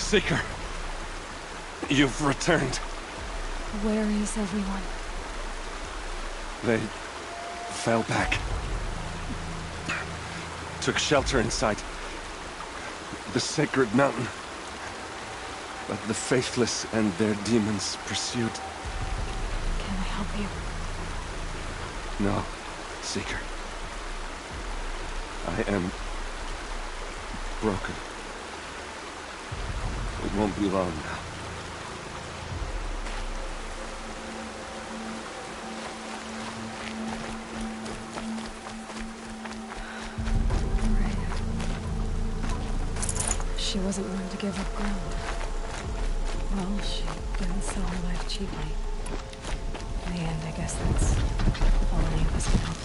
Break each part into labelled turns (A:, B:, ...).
A: Seeker, you've returned.
B: Where is everyone?
A: They fell back. Took shelter inside the sacred mountain. But the faithless and their demons pursued.
B: Can I help you?
A: No, Seeker. I am broken. It won't be long now.
B: She wasn't one to give up ground. Well, she didn't sell her life cheaply. In the end, I guess that's all any of us can hope for.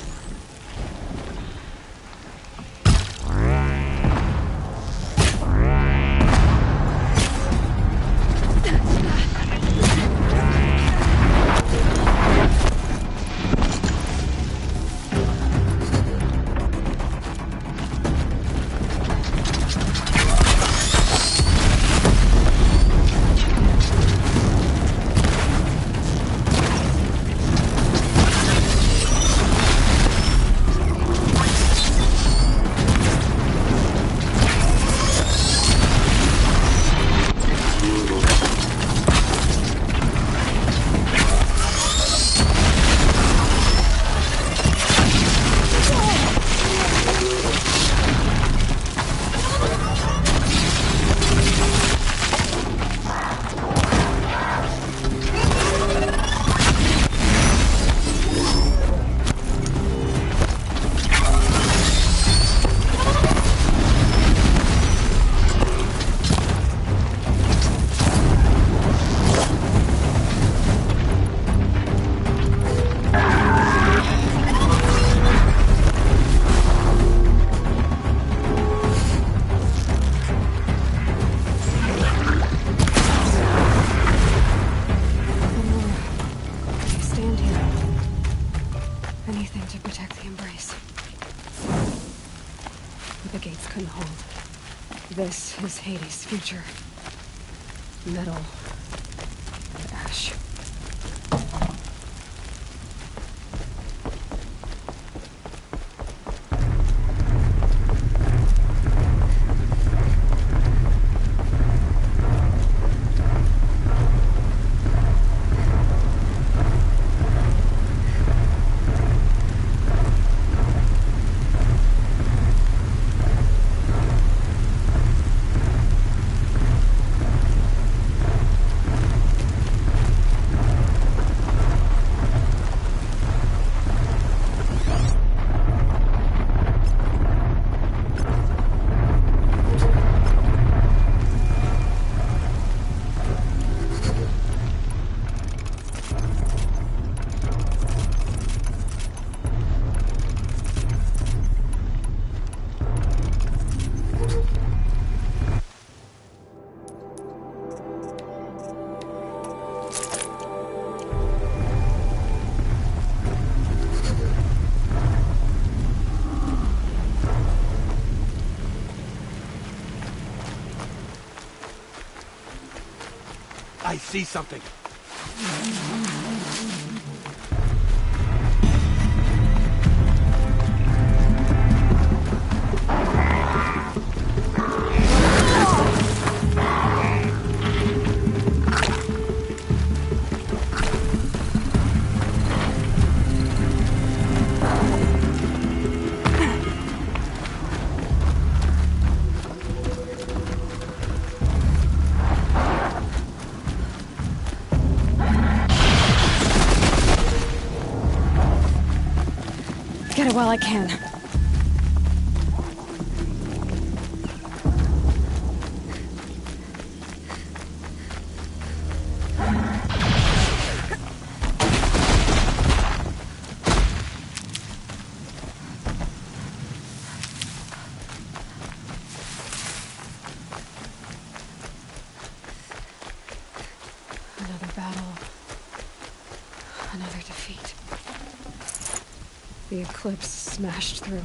B: This is Hades' future. Metal and ash.
A: I see something.
B: Get it while I can. Another battle. Another defeat. The eclipse smashed through.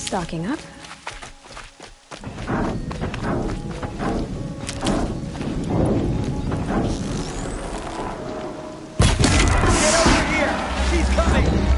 B: Stocking up.
C: Get over here! She's coming!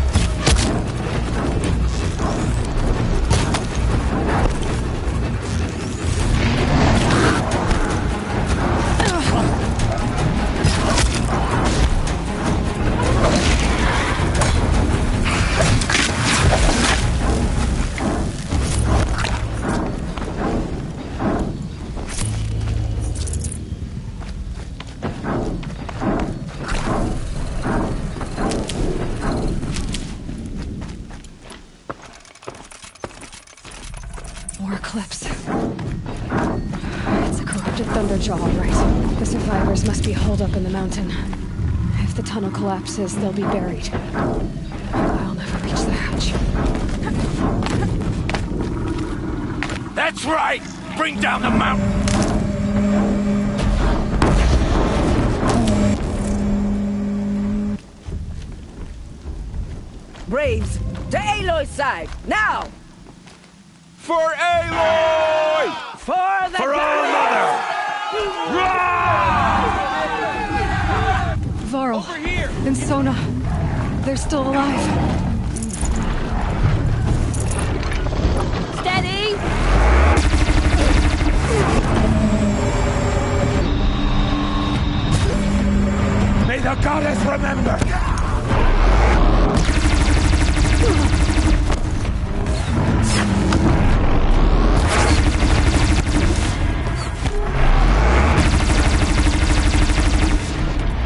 B: More Eclipse. It's a corrupted Thunderjaw, all right. The survivors must be holed up in the mountain. If the tunnel collapses, they'll be buried. I'll never reach the hatch.
C: That's right! Bring down the mountain!
D: Braves, to Aloy's side, now!
C: For Aloy!
D: For the
C: For our mother!
B: Varl
C: Over here!
B: and Sona, they're still alive.
D: Steady!
C: May the goddess remember!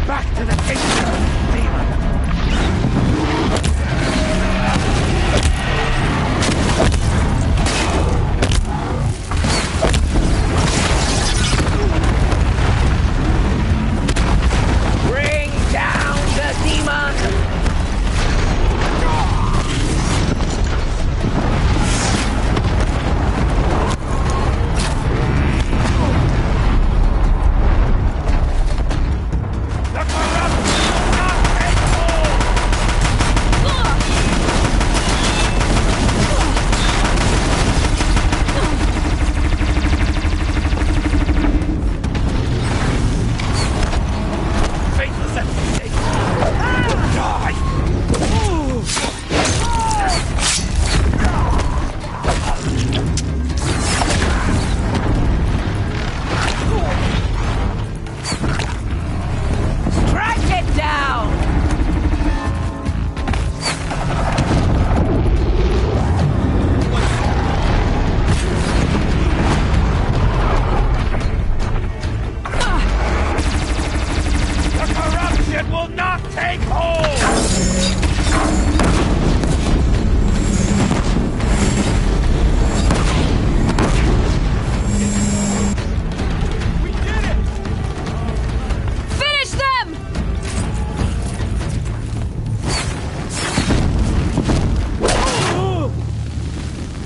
C: Back to the kingdom, demon! Bring down the demon! The corrupt will not take hold! Faithless and will die! Strike it down! The corruption will not take hold! We did it!
B: Finish them!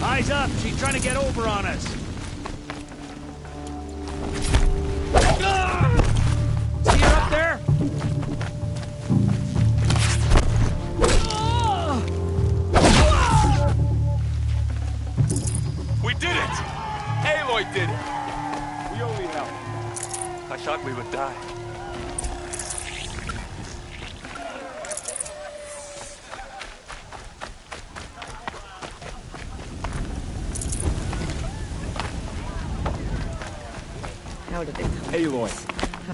C: Eyes up! She's trying to get over on us! See her up there? We did it! Aloy did it! We only helped. I thought we would die.
D: How did it come?
E: Aloy,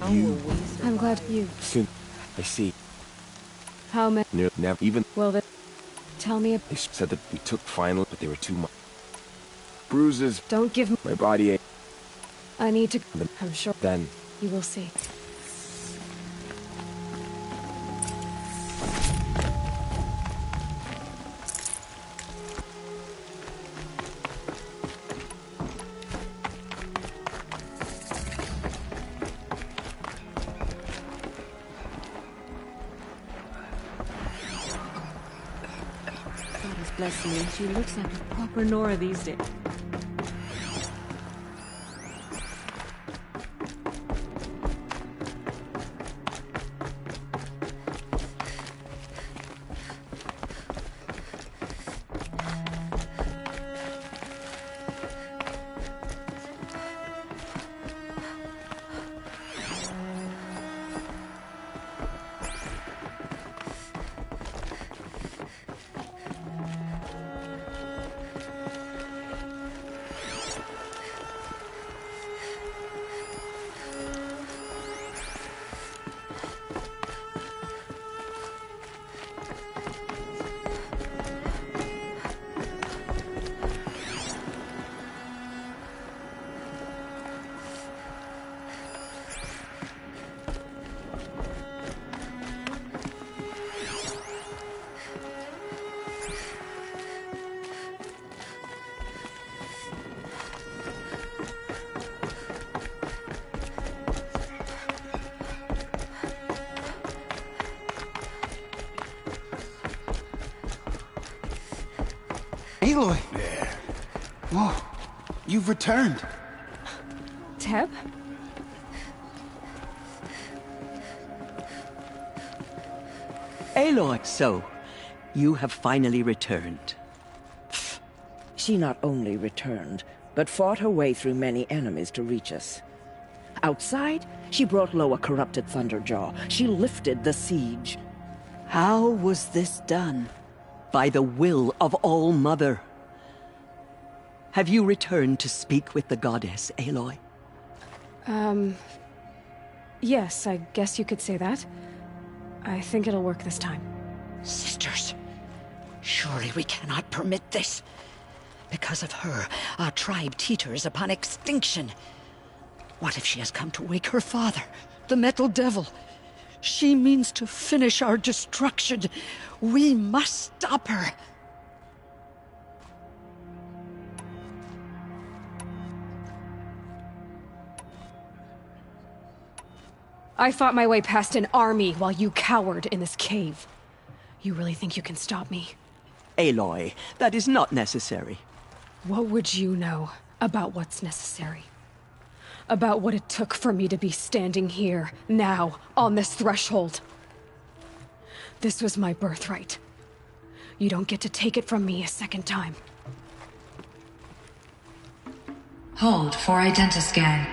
D: How
E: you-
D: will we survive?
B: I'm glad you.
E: soon. I see.
B: How many?
E: Never even.
B: Well, then, tell me.
E: They said that we took final, but they were too much. Bruises,
B: Don't give me.
E: my body ache.
B: I need to. I'm sure
E: Then,
B: you will see.
F: God is blessing me. She looks like a proper Nora these days.
G: Aloy! Whoa, you've returned.
B: Teb?
H: Aloy, so, you have finally returned.
D: She not only returned, but fought her way through many enemies to reach us. Outside, she brought low a corrupted Thunderjaw. She lifted the siege.
H: How was this done? By the will of All-Mother. Have you returned to speak with the goddess, Aloy?
B: Yes, I guess you could say that. I think it'll work this time.
I: Sisters, surely we cannot permit this. Because of her, our tribe teeters upon extinction. What if she has come to wake her father, the Metal Devil? She means to finish our destruction. We must stop her.
B: I fought my way past an army while you cowered in this cave. You really think you can stop me?
H: Aloy, that is not necessary.
B: What would you know about what's necessary? About what it took for me to be standing here, now, on this threshold? This was my birthright. You don't get to take it from me a second time.
J: Hold for identiscan.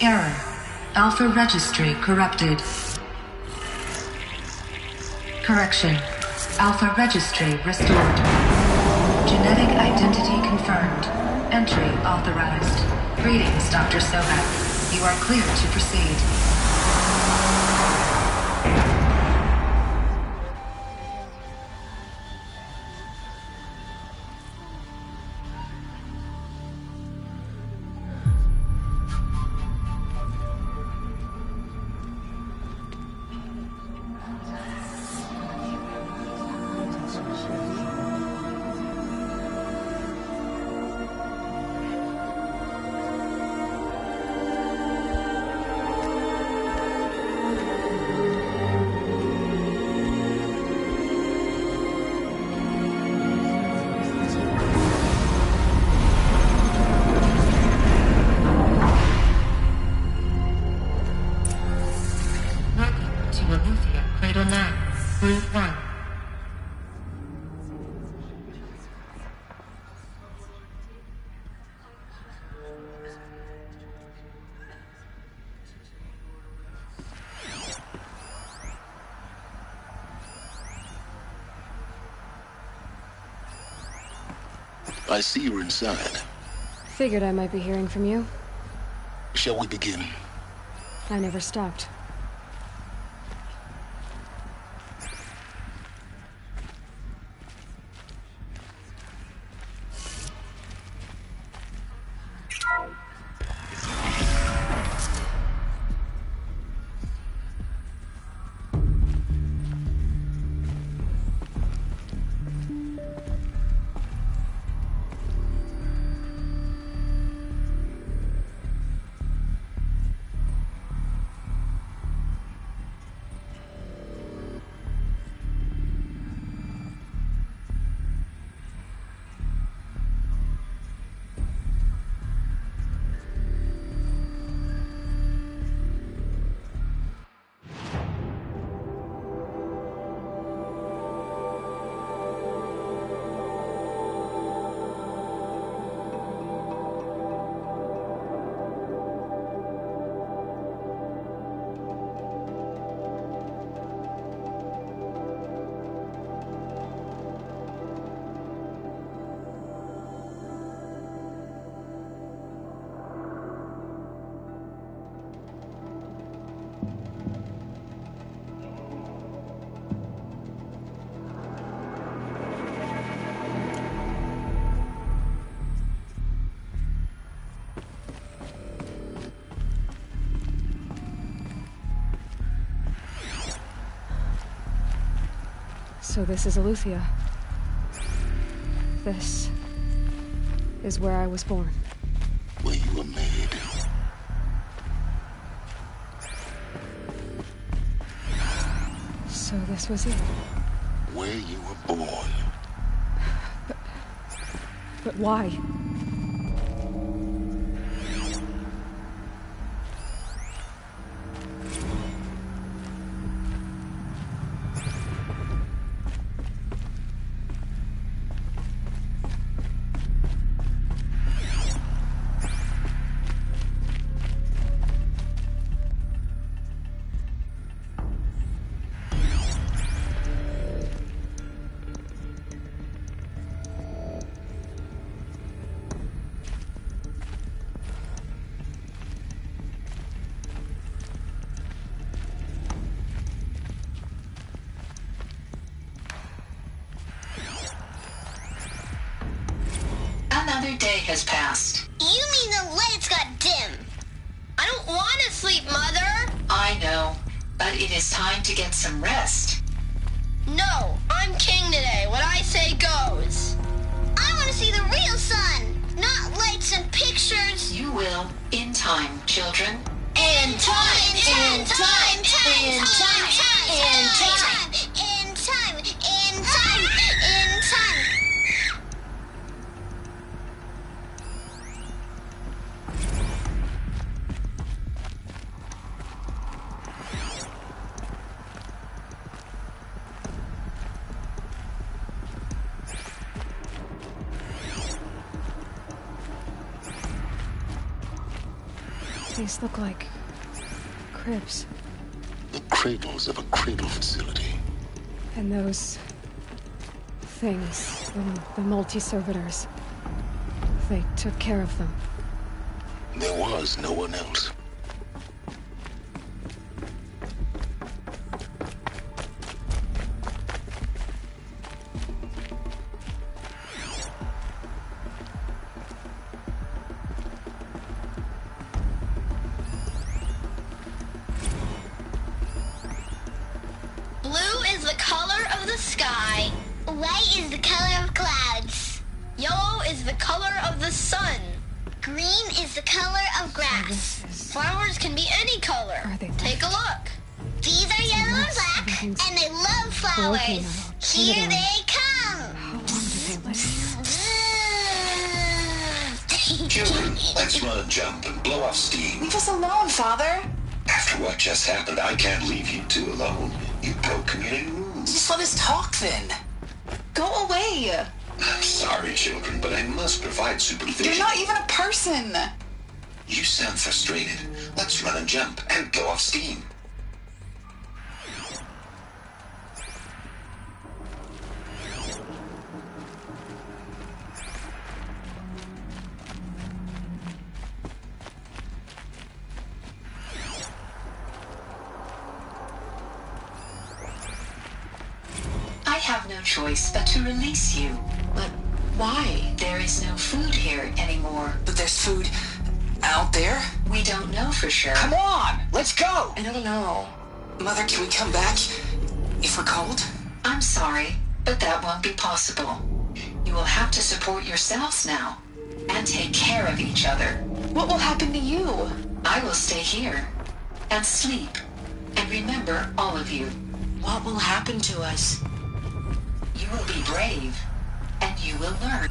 J: Error. Alpha registry corrupted. Correction. Alpha registry restored. Genetic identity confirmed. Entry authorized. Greetings, Dr. Sobek. You are clear to proceed.
K: I see you're inside.
B: Figured I might be hearing from you.
K: Shall we begin?
B: I never stopped. So this is Aletheia. This is where I was born.
K: Where you were made.
B: So So this was it.
K: Where you were born.
B: But why?
L: Another day has passed.
M: You mean the lights got dim? I don't want to sleep, Mother!
L: I know, but it is time to get some rest.
M: No, I'm king today. What I say goes. I want to see the real sun, not lights and pictures.
L: You will, in time, children.
M: In time, in time, in time, in time, in time, in time, in time.
B: These look like cribs.
K: The cradles of a cradle facility.
B: And those things, the multi-servitors, they took care of them.
K: There was no one else.
M: Blue is the color of the sky. White is the color of clouds. Yellow is the color of the sun. Green is the color of grass. Flowers can be any color. Take a look. These are yellow and black, and they love flowers. Here they come.
B: How long did they live here?
K: Children, let's run and jump and blow off steam.
N: Leave us alone, Father.
K: After what just happened, I can't leave you two alone. You broke community rules.
N: Just let us talk then. Go away.
K: I'm sorry, children, but I must provide supervision.
N: You're not even a person.
K: You sound frustrated. Let's run and jump and blow off steam.
L: I have no choice but to release you. But why? There is no food here anymore.
N: But there's food out there?
L: We don't know for sure.
N: Come on, let's go.
L: I don't know.
N: Mother, can we come back if we're cold?
L: I'm sorry, but that won't be possible. You will have to support yourselves now and take care of each other.
N: What will happen to you?
L: I will stay here and sleep and remember all of you.
N: What will happen to us?
L: You will be brave and you will learn.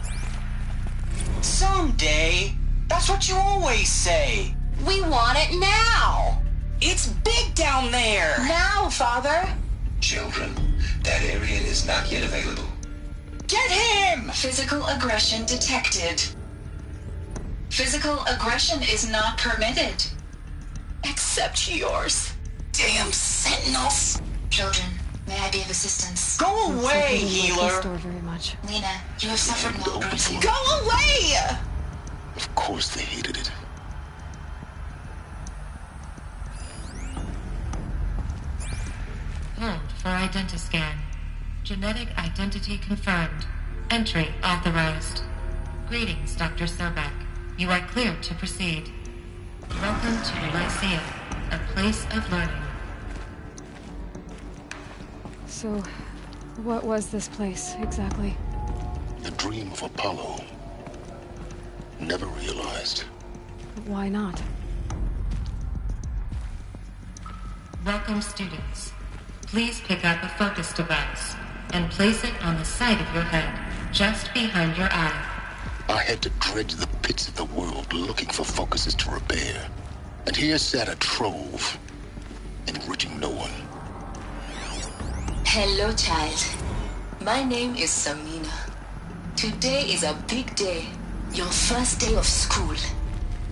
O: Someday. That's what you always say.
N: We want it now.
O: It's big down there.
N: Now, Father.
K: Children, that area is not yet available.
O: Get him!
L: Physical aggression detected. Physical aggression is not permitted.
N: Except yours.
O: Damn sentinels.
L: Children, may I be of assistance?
O: Go away, healer.
B: Very much.
L: Lena, you have suffered no bruising.
N: Go away!
K: Of course they hated it.
J: Hold for identiscan. Genetic identity confirmed. Entry authorized. Greetings, Dr. Sobek. You are cleared to proceed. Welcome to Lyceum, a place of learning.
B: So, what was this place, exactly?
K: The dream of Apollo. Never realized.
B: Why not?
J: Welcome, students. Please pick up a focus device and place it on the side of your head, just behind your eye.
P: I had to dredge the pits of the world looking for focuses to repair. And here sat a trove, enriching no one.
L: Hello, child. My name is Samina. Today is a big day. Your first day of school.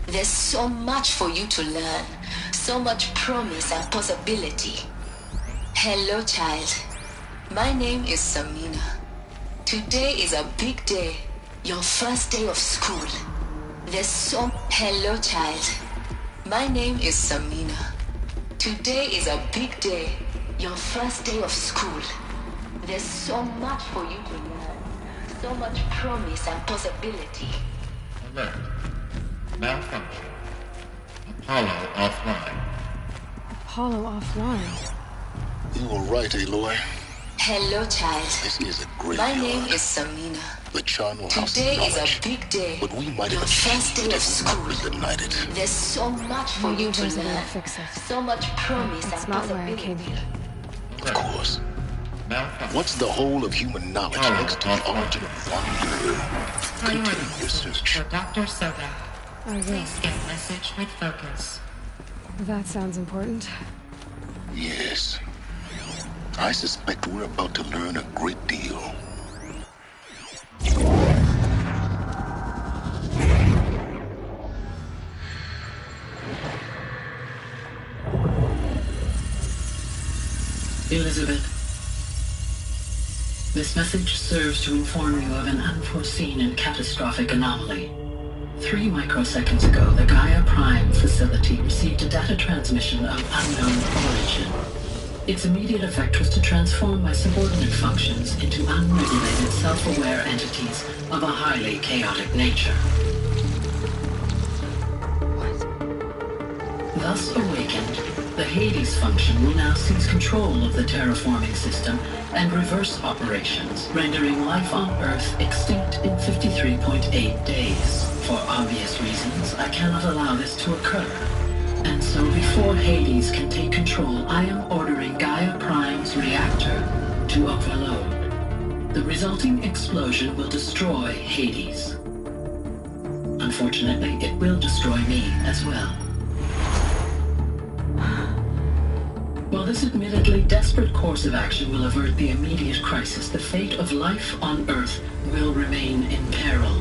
L: There's so much for you to learn. So much promise and possibility. Hello, child. My name is Samina. Today is a big day. Your first day of school. There's so... Hello, child. My name is Samina. Today is a big day. Your first day of school. There's so much for you to learn. So much promise and possibility.
J: Alert. Malfunction. Apollo offline.
B: Apollo offline?
P: You were right, Aloy.
L: Hello, child.
P: This is a great
L: My
P: yard.
L: name is Samina.
P: The charnel house
L: Today
P: of
L: is
P: knowledge.
L: a big day.
P: But we might
L: Your
P: have
L: first
P: achieved
L: day
P: it
L: of
P: if we
L: school.
P: not denied it.
L: There's so much for you to
B: There's a way to
L: learn.
B: fix it.
L: So much promise
B: That's
L: and
B: not why I
L: possibility.
B: came here.
P: Of course. What's the whole of human knowledge next to the origin of one? Continue your search.
J: For Dr. Sobek.
B: I will.
J: Please get message with focus.
B: That sounds important.
P: Yes. I suspect we're about to learn a great deal.
Q: Elizabeth, this message serves to inform you of an unforeseen and catastrophic anomaly. 3 microseconds ago, the Gaia Prime facility received a data transmission of unknown origin. Its immediate effect was to transform my subordinate functions into unregulated, self-aware entities of a highly chaotic nature. Thus awakened, the Hades function will now seize control of the terraforming system and reverse operations, rendering life on Earth extinct in 53.8 days. For obvious reasons, I cannot allow this to occur. And so before Hades can take control, I am ordering Gaia Prime's reactor to overload. The resulting explosion will destroy Hades. Unfortunately, it will destroy me as well. While this admittedly desperate course of action will avert the immediate crisis, the fate of life on Earth will remain in peril.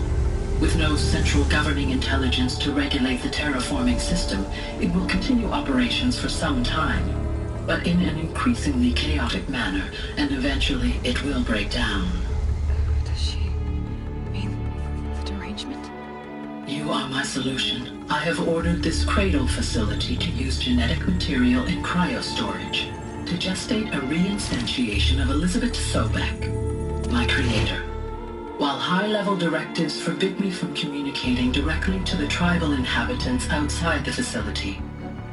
Q: With no central governing intelligence to regulate the terraforming system, it will continue operations for some time, but in an increasingly chaotic manner, and eventually it will break down.
B: Does she mean the derangement?
Q: You are my solution. I have ordered this cradle facility to use genetic material in cryostorage to gestate a reinstantiation of Elizabeth Sobek, my creator. While high-level directives forbid me from communicating directly to the tribal inhabitants outside the facility,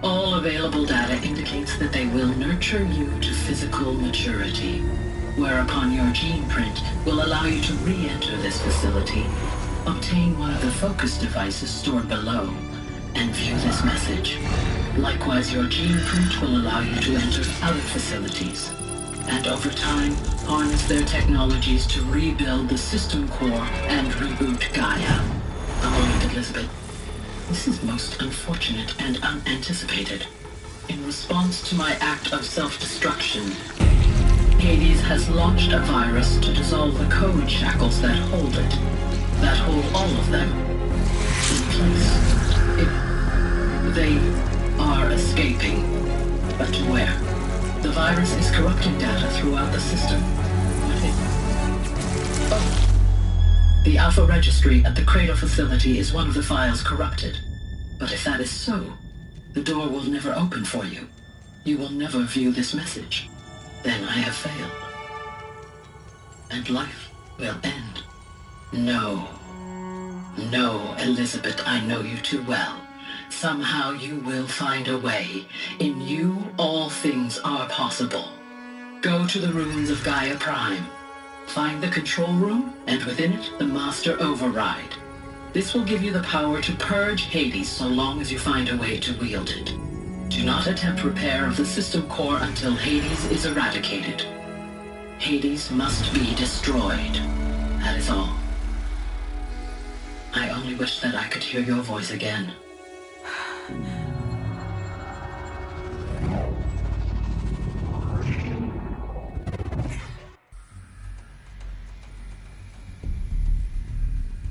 Q: all available data indicates that they will nurture you to physical maturity, whereupon your gene print will allow you to re-enter this facility, obtain one of the focus devices stored below, and view this message. Likewise, your gene print will allow you to enter other facilities, and over time, harness their technologies to rebuild the system core and reboot Gaia. A moment, Elizabeth. This is most unfortunate and unanticipated. In response to my act of self-destruction, Hades has launched a virus to dissolve the code shackles that hold it, that hold all of them in place. They are escaping, but to where? The virus is corrupting data throughout the system. The Alpha Registry at the Cradle facility is one of the files corrupted. But if that is so, the door will never open for you. You will never view this message. Then I have failed. And life will end. No. No, Elizabeth, I know you too well. Somehow you will find a way. In you, all things are possible. Go to the ruins of Gaia Prime. Find the control room, and within it, the Master Override. This will give you the power to purge Hades so long as you find a way to wield it. Do not attempt repair of the system core until Hades is eradicated. Hades must be destroyed. That is all. I only wish that I could hear your voice again.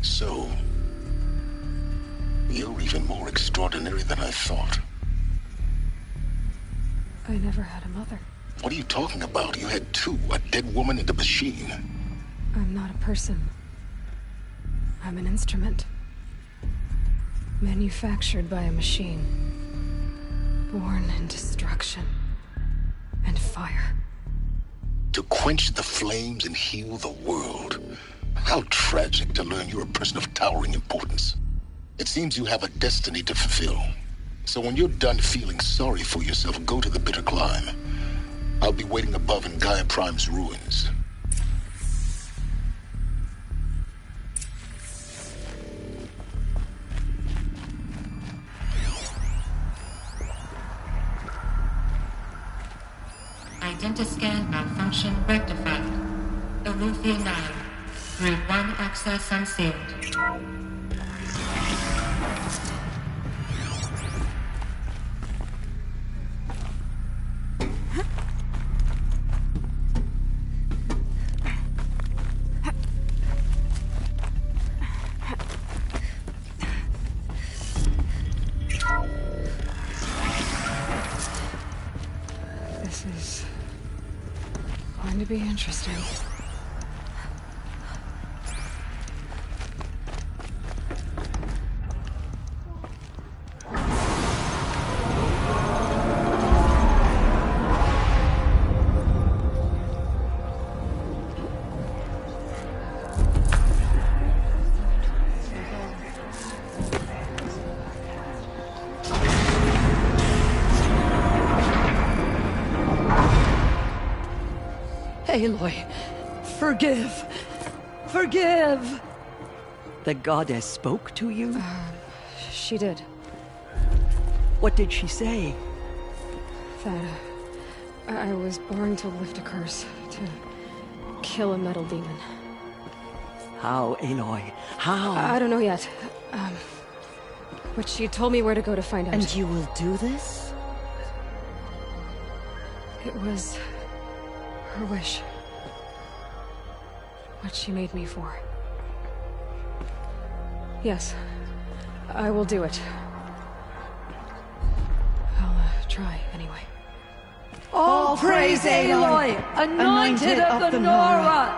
P: So, you're even more extraordinary than I thought.
B: I never had a mother.
P: What are you talking about? You had two, a dead woman and a machine.
B: I'm not a person. I'm an instrument. Manufactured by a machine. Born in destruction and fire.
P: To quench the flames and heal the world. How tragic to learn you're a person of towering importance. It seems you have a destiny to fulfill. So when you're done feeling sorry for yourself, go to the bitter climb. I'll be waiting above in Gaia Prime's ruins.
J: Identiscan malfunction rectified. Alethea 9. Group 1 access unsealed.
B: This is going to be interesting.
H: Aloy, forgive! Forgive! The goddess spoke to you?
B: She did.
H: What did she say?
B: That I was born to lift a curse, to kill a metal demon.
H: How, Aloy? How?
B: I don't know yet. But she told me where to go to find out.
D: And you will do this?
B: It was her wish. What she made me for. Yes, I will do it. I'll try anyway.
H: All praise Aloy, anointed of the Nora!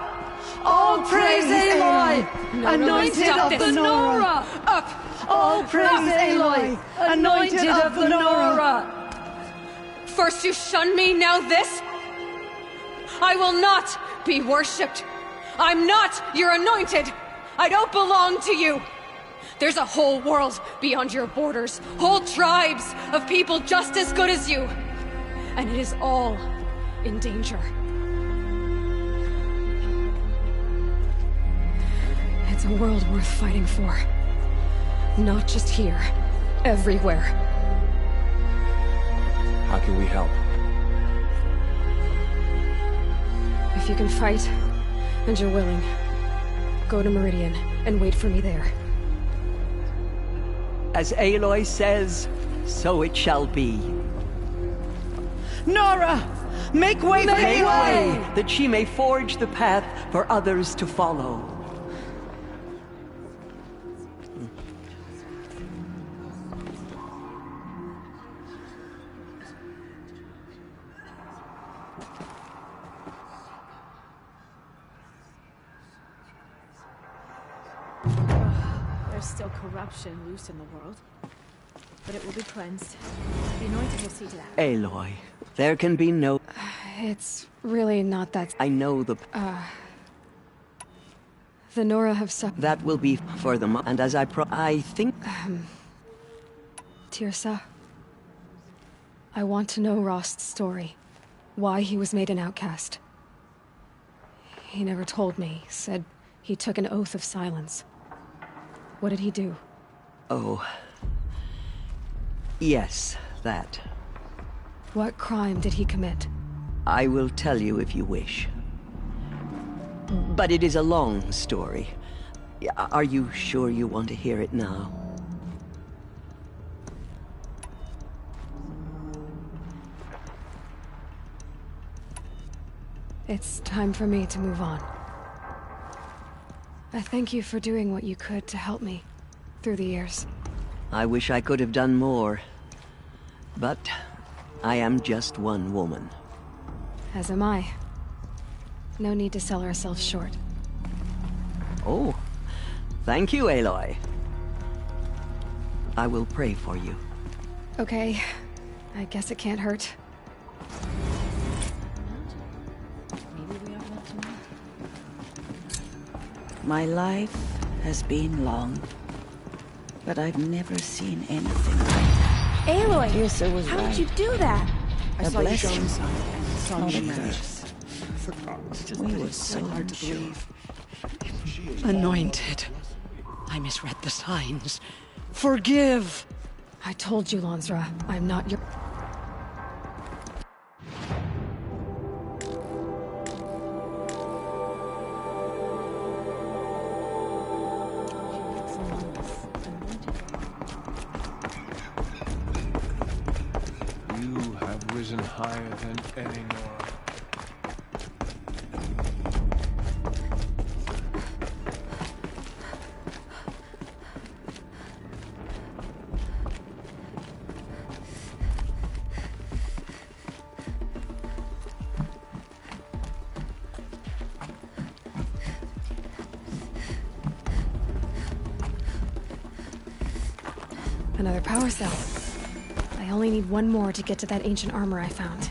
H: All praise Aloy, anointed of the Nora!
B: Up!
H: All praise Aloy, anointed of the Nora!
B: First you shun me, now this? I will not be worshipped. I'm not your anointed. I don't belong to you. There's a whole world beyond your borders, whole tribes of people just as good as you. And it is all in danger. It's a world worth fighting for. Not just here, everywhere.
E: How can we help?
B: If you can fight, and you're willing, go to Meridian and wait for me there.
H: As Aloy says, so it shall be. Nora! Make way for Aloy! That she may forge the path for others to follow.
R: There's still corruption loose in the world, but it will be cleansed. The Anointed will see to that.
H: Aloy, there can be no...
B: It's really not that...
H: I know the...
B: The Nora have suffered...
H: That will be for them, and as I think...
B: Tirsa, I want to know Rost's story. Why he was made an outcast. He never told me. Said he took an oath of silence. What did he do?
H: Oh. Yes, that.
B: What crime did he commit?
H: I will tell you if you wish. But it is a long story. Are you sure you want to hear it now?
B: It's time for me to move on. I thank you for doing what you could to help me through the years.
H: I wish I could have done more. But I am just one woman.
B: As am I. No need to sell ourselves short.
H: Oh, thank you, Aloy. I will pray for you.
B: Okay, I guess it can't hurt.
S: My life has been long, but I've never seen anything like that.
R: Aloy!
S: Tirsa was
R: How
S: right.
R: did you do that?
S: A blessing, not a
G: She
S: curse. We were so
G: hard to
S: unsure.
G: believe.
I: Anointed. I misread the signs. Forgive!
B: I told you, Lansra, I'm not your...
C: You have risen higher than any Nora.
B: Another power cell. I only need one more to get to that ancient armor I found.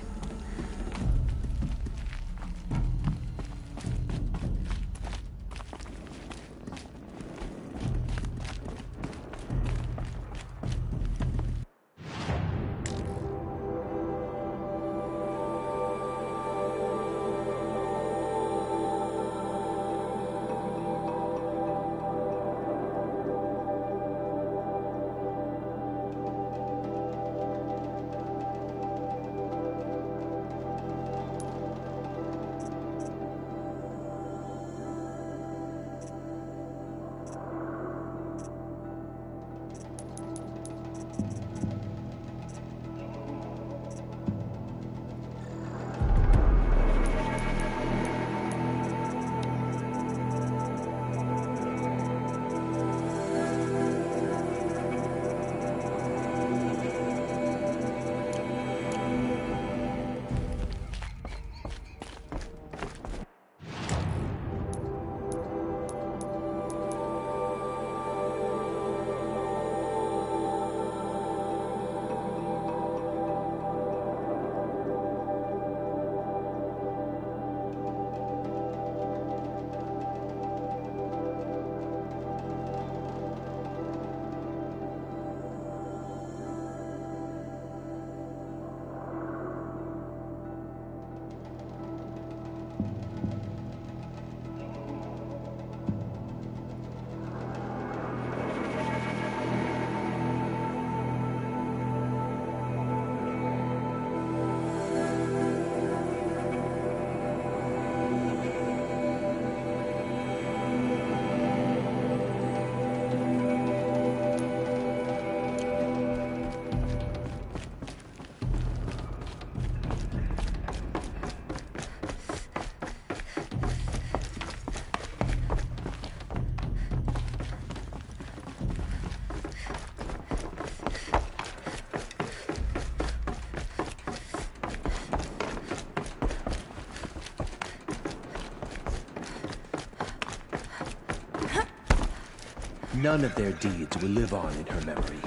E: None of their deeds will live on in her memory.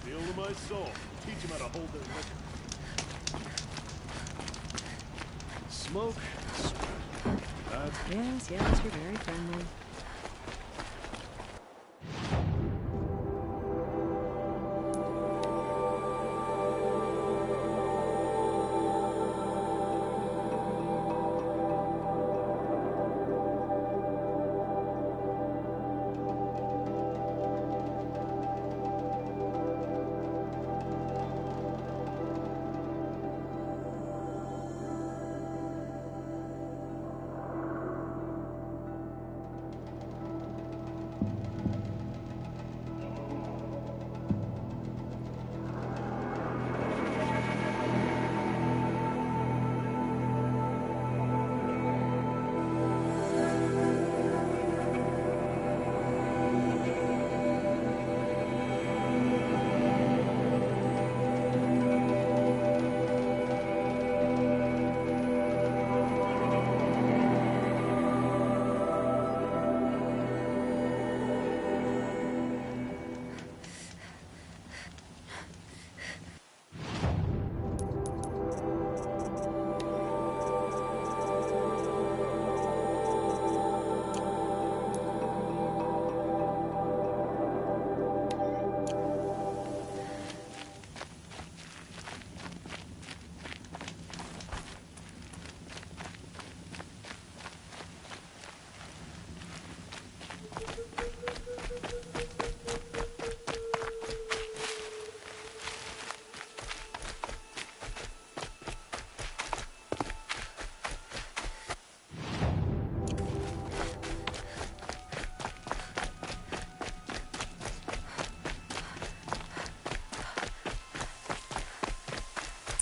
T: Feel to my soul. Teach them how to hold their liquor. Smoke.
R: Yes, you're very friendly.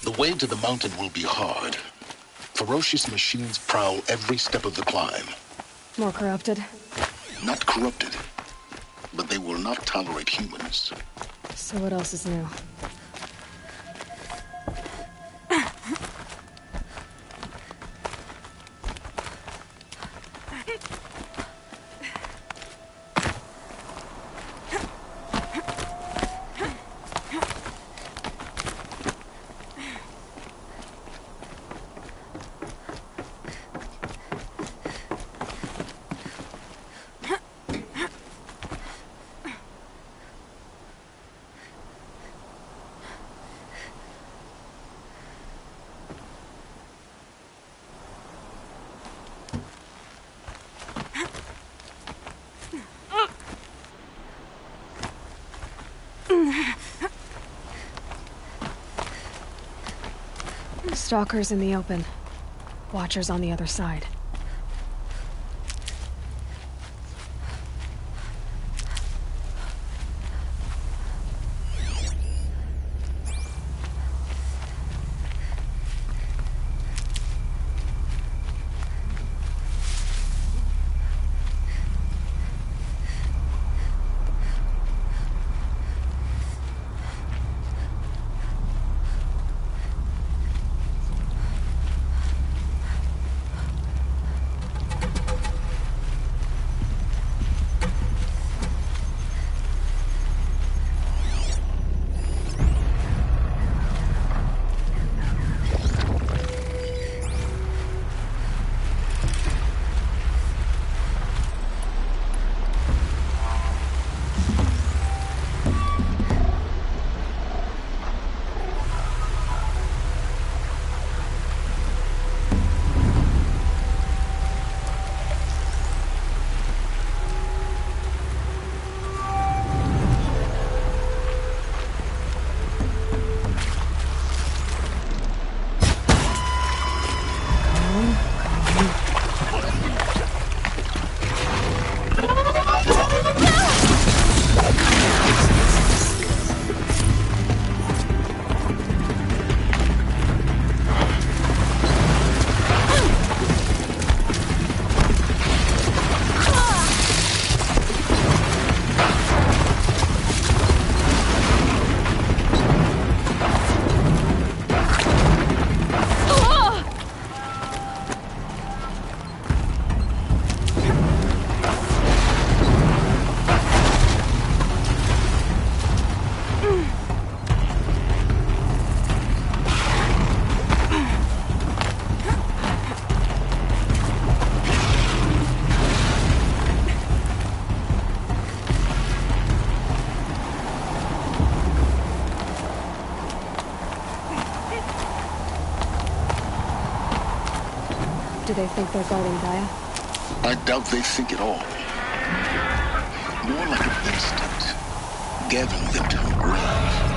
P: The way to the mountain will be hard. Ferocious machines prowl every step of the climb.
B: More corrupted?
P: Not corrupted, but they will not tolerate humans.
B: So what else is new? Stalkers in the open. Watchers on the other side. they think they're guarding Gaia?
P: I doubt they think at all. More like an instinct, gathering them to her grave.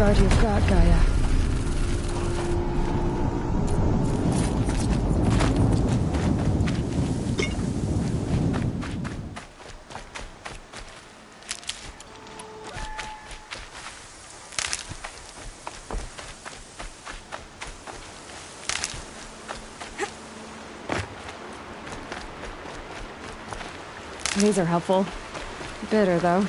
B: guard you've got, Gaia. These are helpful. Bitter, though.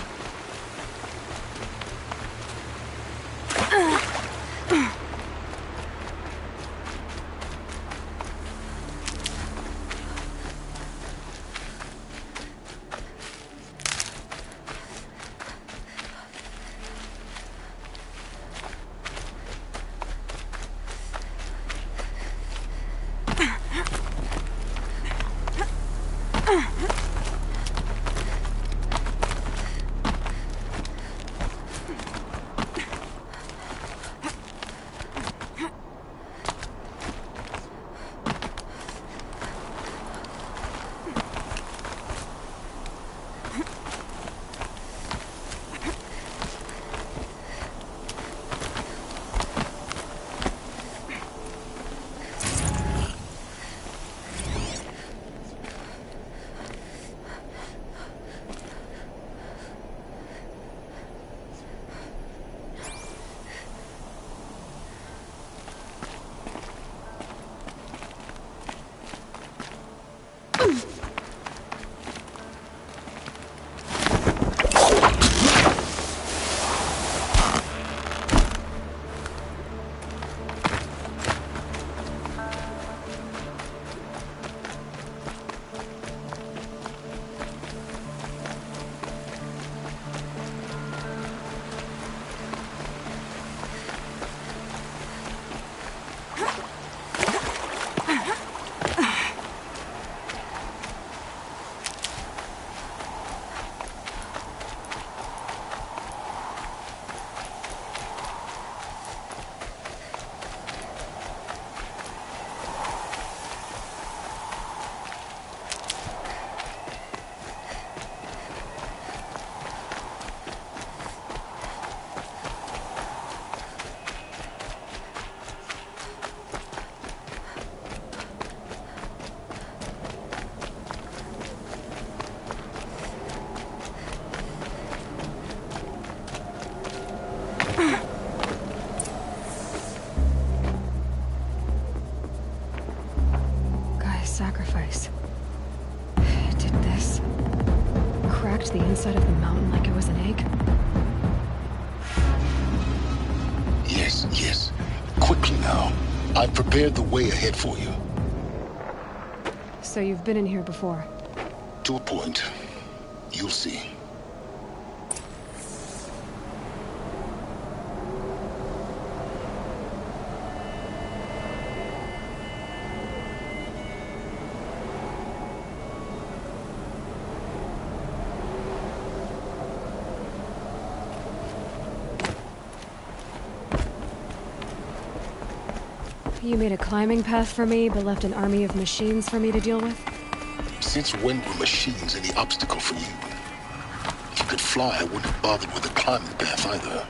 B: Sacrifice. It did this. Cracked the inside of the mountain like it was an egg.
P: Yes, yes. Quickly now. I've prepared the way ahead for you.
B: So you've been in here before?
P: To a point. You'll see.
B: You made a climbing path for me, but left an army of machines for me to deal with?
P: Since when were machines any obstacle for you? If you could fly, I wouldn't have bothered with the climbing path either.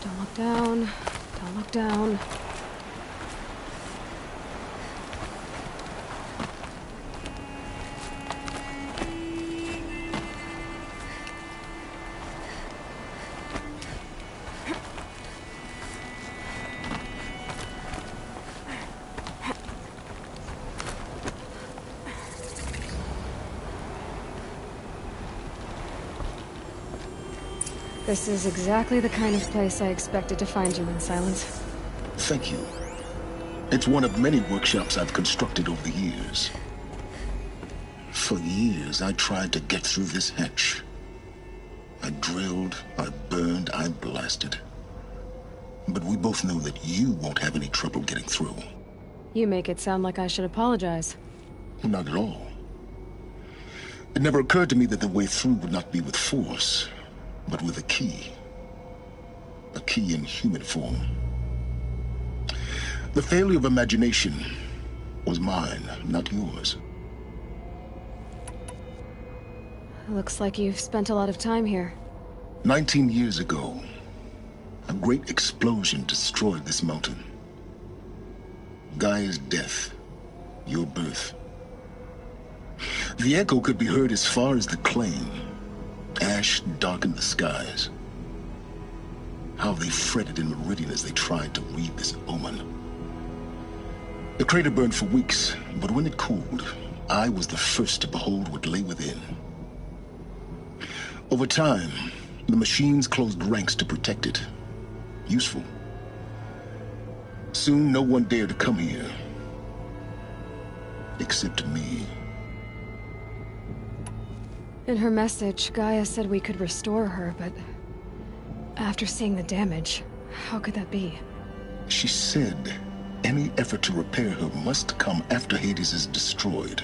B: Don't look down. Don't look down. This is exactly the kind of place I expected to find you in, Silence.
P: Thank you. It's one of many workshops I've constructed over the years. For years, I tried to get through this hatch. I drilled, I burned, I blasted. But we both know that you won't have any trouble getting through.
B: You make it sound like I should apologize.
P: Not at all. It never occurred to me that the way through would not be with force, but with a key. A key in human form. The failure of imagination was mine, not yours.
B: Looks like you've spent a lot of time here.
P: 19 years ago, a great explosion destroyed this mountain. Gaia's death, your birth. The echo could be heard as far as the claim. Ash darkened the skies. How they fretted in Meridian as they tried to read this omen. The crater burned for weeks, but when it cooled, I was the first to behold what lay within. Over time, the machines closed ranks to protect it. Useful. Soon, no one dared to come here. Except me.
B: In her message, Gaia said we could restore her, but after seeing the damage, how could that be?
P: She said any effort to repair her must come after Hades is destroyed.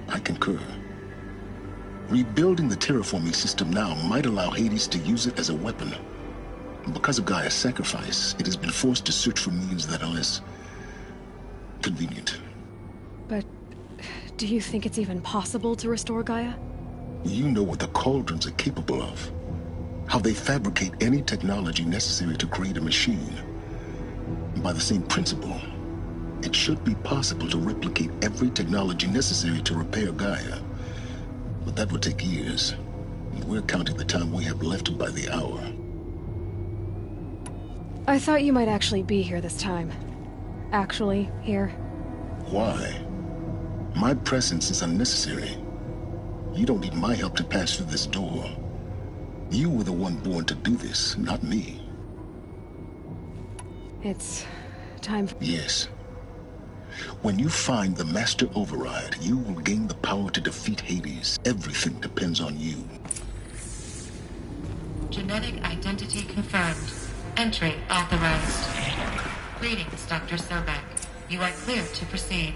P: I concur. Rebuilding the terraforming system now might allow Hades to use it as a weapon. Because of Gaia's sacrifice, it has been forced to search for means that are less convenient.
B: But do you think it's even possible to restore Gaia?
P: You know what the cauldrons are capable of. How they fabricate any technology necessary to create a machine. By the same principle, it should be possible to replicate every technology necessary to repair Gaia. But that would take years. And we're counting the time we have left by the hour.
B: I thought you might actually be here this time. Actually, here.
P: Why? My presence is unnecessary. You don't need my help to pass through this door. You were the one born to do this, not me.
B: It's time for...
P: Yes. When you find the Master Override, you will gain the power to defeat Hades. Everything depends on you.
J: Genetic identity confirmed. Entry authorized. Greetings, Dr. Sobek. You are clear to proceed.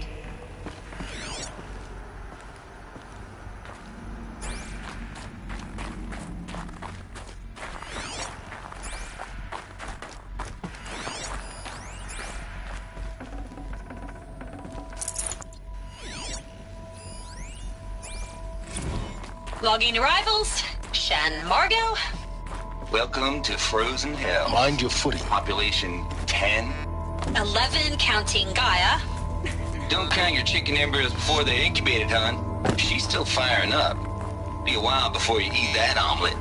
U: Logging arrivals. Shen Margot.
K: Welcome to Frozen Hell.
P: Mind your footing.
K: Population 10.
U: 11 counting Gaia.
K: Don't count your chicken embryos before they're incubated, hon. She's still firing up. Be a while before you eat that omelet.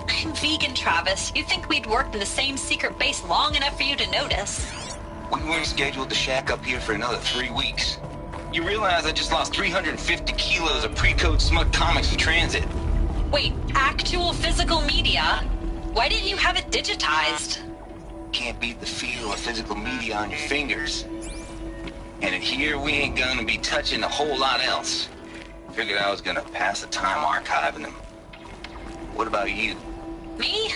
U: I'm vegan, Travis. You'd think we'd worked in the same secret base long enough for you to notice.
K: We weren't scheduled to shack up here for another 3 weeks. You realize I just lost 350 kilos of pre-code smut comics in transit.
U: Wait, actual physical media? Why didn't you have it digitized?
K: Can't beat the feel of physical media on your fingers. And in here, we ain't gonna be touching a whole lot else. Figured I was gonna pass the time archiving them. What about you?
U: Me?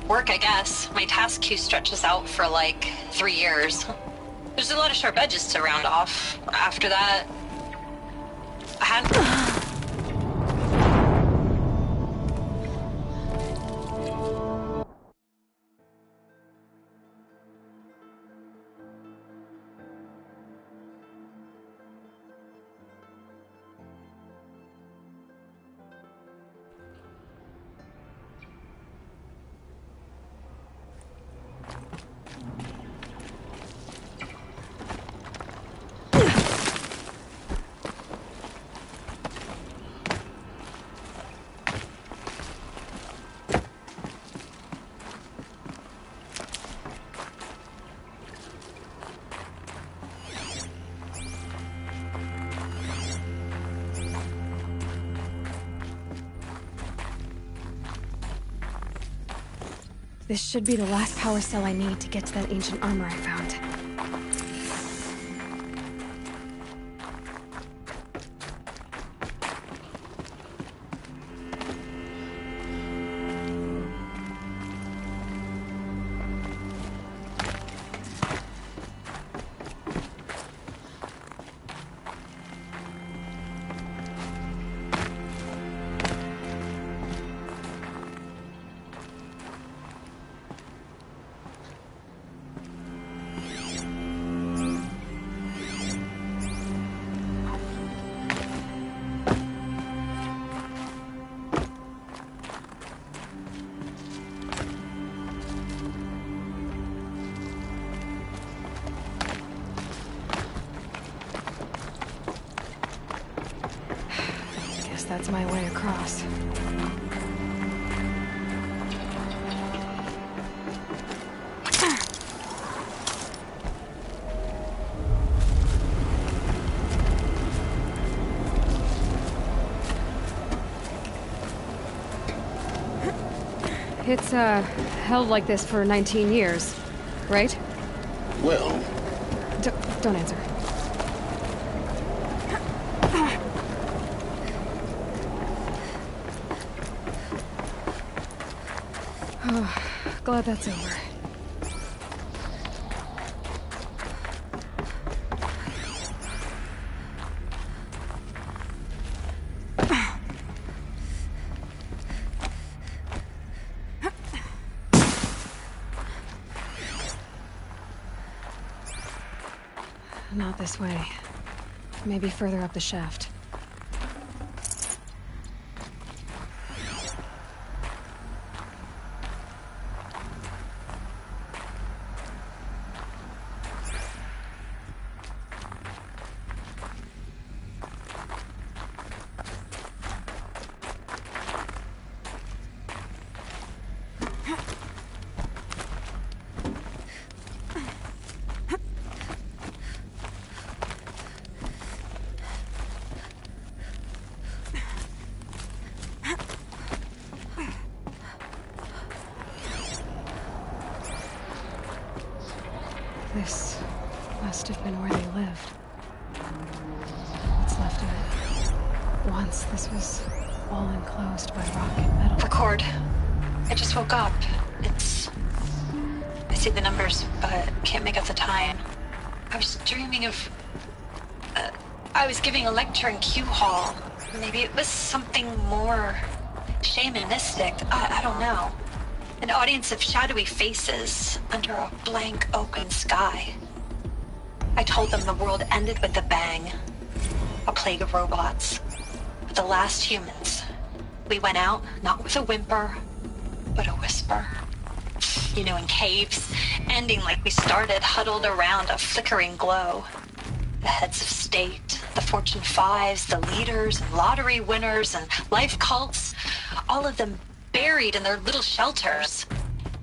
U: Work, I guess. My task queue stretches out for like 3 years. There's a lot of sharp edges to round off. After that, I had...
B: This should be the last power cell I need to get to that ancient armor I found. that's my way across. It's, held like this for 19 years, right?
P: Well...
B: Don't answer. Oh, glad that's over. Not this way. Maybe further up the shaft. This must have been where they lived. What's left of it? Once this was all enclosed by rock and metal.
U: Record. I just woke up. I see the numbers, but can't make out the time. I was dreaming of... I was giving a lecture in Q Hall. Maybe it was something more shamanistic. I don't know. An audience of shadowy faces under a blank open sky. I told them the world ended with a bang. A plague of robots. The last humans. We went out, not with a whimper, but a whisper. You know, in caves, ending like we started, huddled around a flickering glow. The heads of state, the Fortune 5s, the leaders, and lottery winners, and life cults, all of them buried in their little shelters.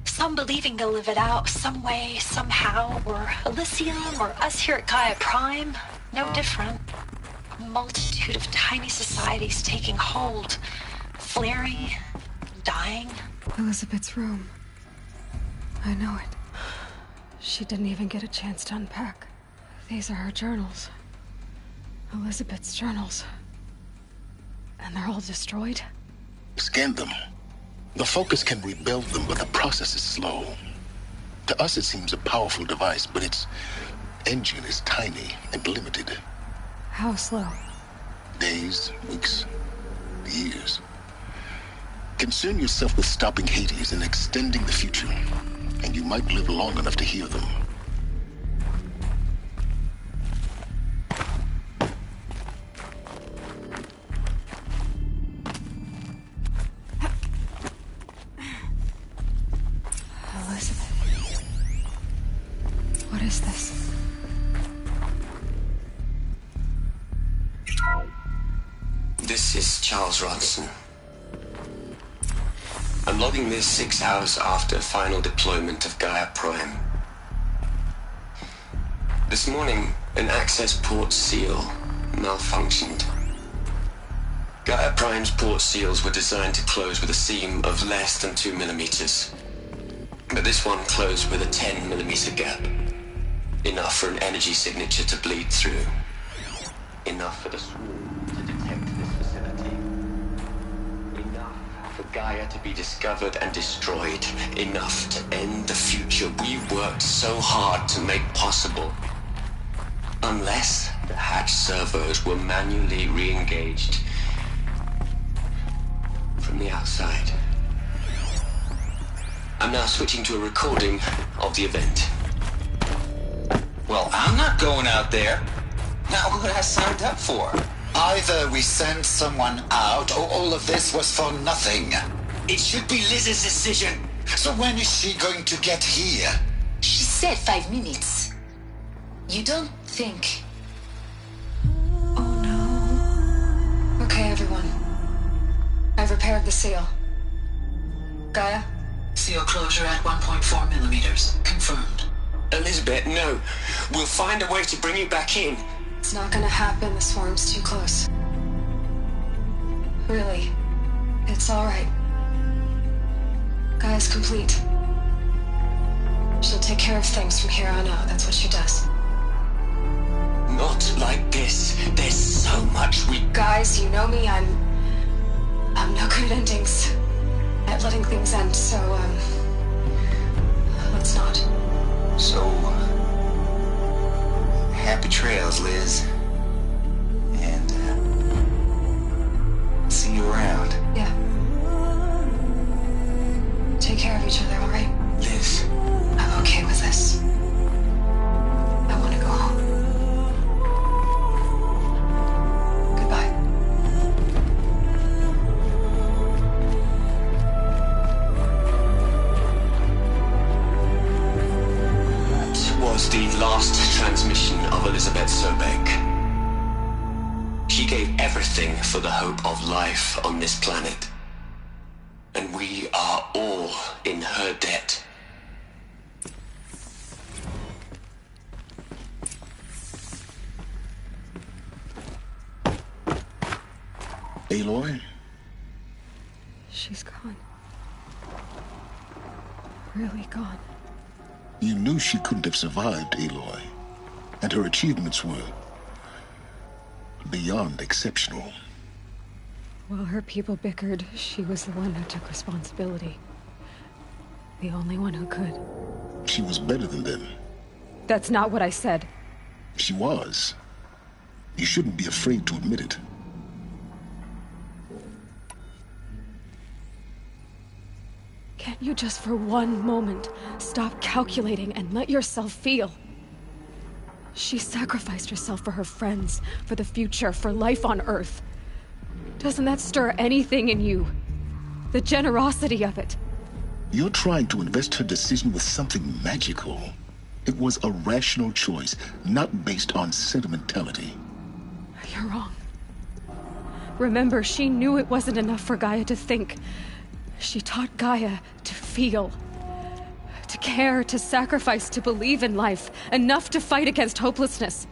U: Some believing they'll live it out some way, somehow, or Elysium, or us here at Gaia Prime. No different. A multitude of tiny societies taking hold, flaring, dying.
B: Elizabeth's room. I know it. She didn't even get a chance to unpack. These are her journals. Elizabeth's journals. And they're all destroyed?
P: Scan them. The Focus can rebuild them, but the process is slow. To us, it seems a powerful device, but its engine is tiny and limited.
B: How slow?
P: Days, weeks, years. Concern yourself with stopping Hades and extending the future, and you might live long enough to hear them.
B: Elizabeth. What is this?
A: This is Charles Ronson. I'm logging this 6 hours after final deployment of Gaia Prime. This morning, an access port seal malfunctioned. Gaia Prime's port seals were designed to close with a seam of less than 2 millimeters. But this one closed with a 10 millimeter gap. Enough for an energy signature to bleed through. Enough for the swarm to detect this facility. Enough for Gaia to be discovered and destroyed. Enough to end the future we worked so hard to make possible. Unless the hatch servos were manually re-engaged from the outside. I'm now switching to a recording of the event.
K: Well, I'm not going out there. Not what I signed up for.
O: Either we send someone out, or all of this was for nothing.
K: It should be Liz's decision.
O: So when is she going to get here?
L: She said 5 minutes. You don't think...
U: Okay, everyone.
L: care of the seal. Gaia?
Q: Seal closure at 1.4 millimeters. Confirmed.
A: Elizabeth, no. We'll find a way to bring you back in.
L: It's not gonna happen. The swarm's too close. Really. It's alright. Gaia's complete. She'll take care of things from here on out. That's what she does.
A: Not like this. There's so much we...
L: Guys, you know me. I'm no good at endings. At letting things end, so, let's not.
K: So, happy trails, Liz. And, see you around.
L: Yeah. Take care of each other, alright?
A: Liz.
L: I'm okay with this. I want to go home. Goodbye.
A: That was the last transmission of Elizabeth Sobek. She gave everything for the hope of life on this planet. And we are all in her debt.
P: Aloy?
B: She's gone. Really gone.
P: You knew she couldn't have survived, Aloy. And her achievements were beyond exceptional.
B: While her people bickered, she was the one who took responsibility. The only one who could.
P: She was better than them.
B: That's not what I said.
P: She was. You shouldn't be afraid to admit it.
B: Can't you just for one moment stop calculating and let yourself feel? She sacrificed herself for her friends, for the future, for life on Earth. Doesn't that stir anything in you? The generosity of it.
P: You're trying to invest her decision with something magical. It was a rational choice, not based on sentimentality.
B: You're wrong. Remember, she knew it wasn't enough for Gaia to think. She taught Gaia to feel. To care, to sacrifice, to believe in life. Enough to fight against hopelessness.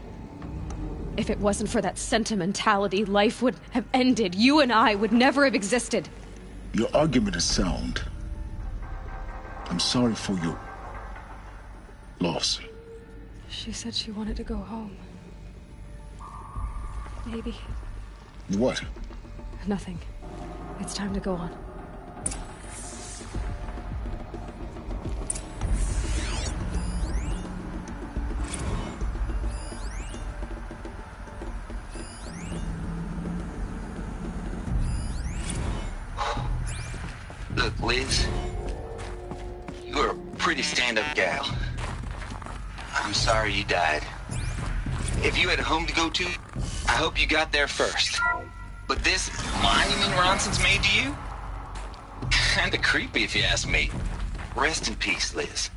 B: If it wasn't for that sentimentality, life would have ended. You and I would never have existed.
P: Your argument is sound. I'm sorry for your loss.
B: She said she wanted to go home. Maybe.
P: What?
B: Nothing. It's time to go on.
K: Look, Liz, you're a pretty stand-up gal. I'm sorry you died. If you had a home to go to, I hope you got there first. But this monument Ronson's made to you? Kinda creepy if you ask me. Rest in peace, Liz.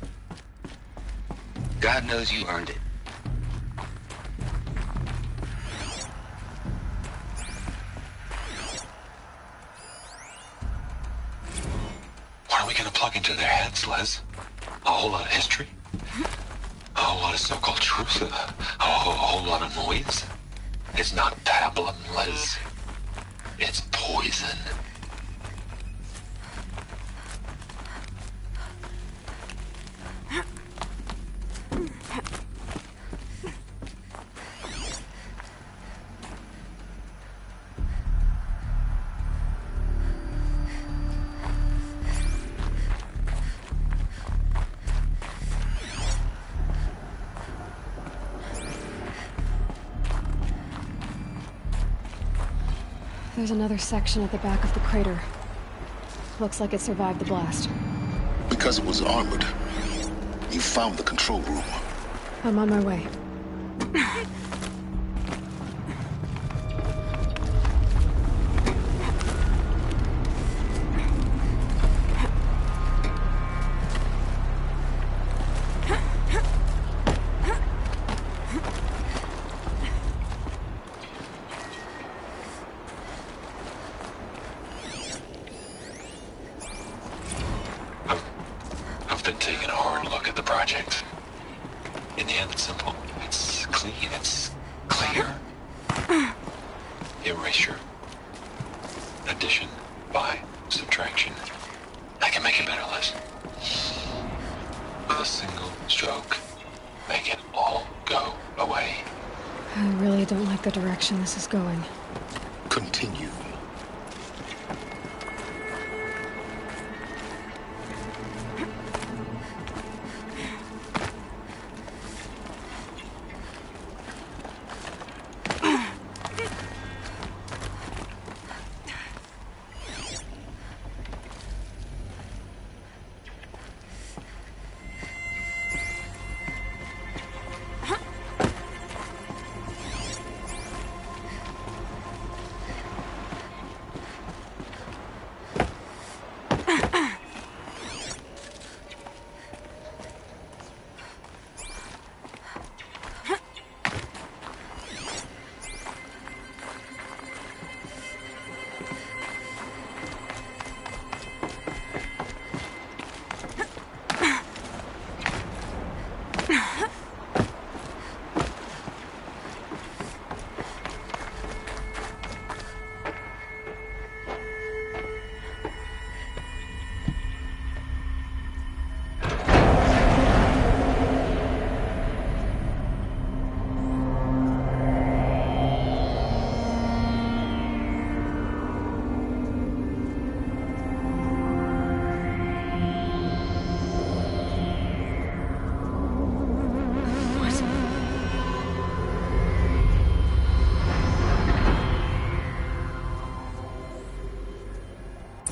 K: God knows you earned it.
F: What are we gonna plug into their heads, Liz? A whole lot of history? A whole lot of so-called truth? A whole lot of noise? It's not pablum, Liz. It's poison.
B: There's another section at the back of the crater. Looks like it survived the blast.
P: Because it was armored. You found the control room.
B: I'm on my way.
F: at the project. In the end, it's simple. It's clean. It's clear. Erasure. Addition. By. Subtraction. I can make it better, Liz. With a single stroke. Make it all go away.
B: I really don't like the direction this is going.
P: Continue.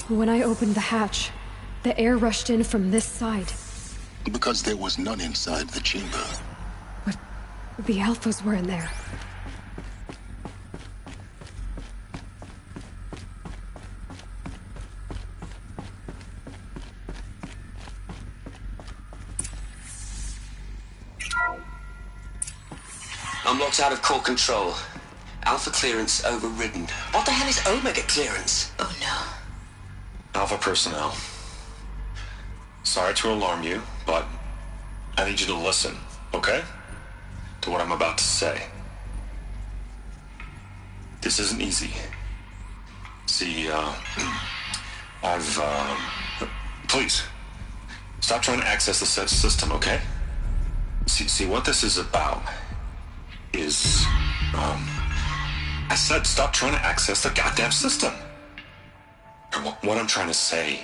B: When I opened the hatch, the air rushed in from this side.
P: Because there was none inside the chamber.
B: But the Alphas were in there.
A: I'm locked out of core control. Alpha clearance overridden. What the hell is Omega clearance? Oh no.
F: Alpha personnel. Sorry to alarm you, but I need you to listen, okay? To what I'm about to say. This isn't easy. See, please, stop trying to access the set system, okay? See, what this is about is, I said stop trying to access the goddamn system. What I'm trying to say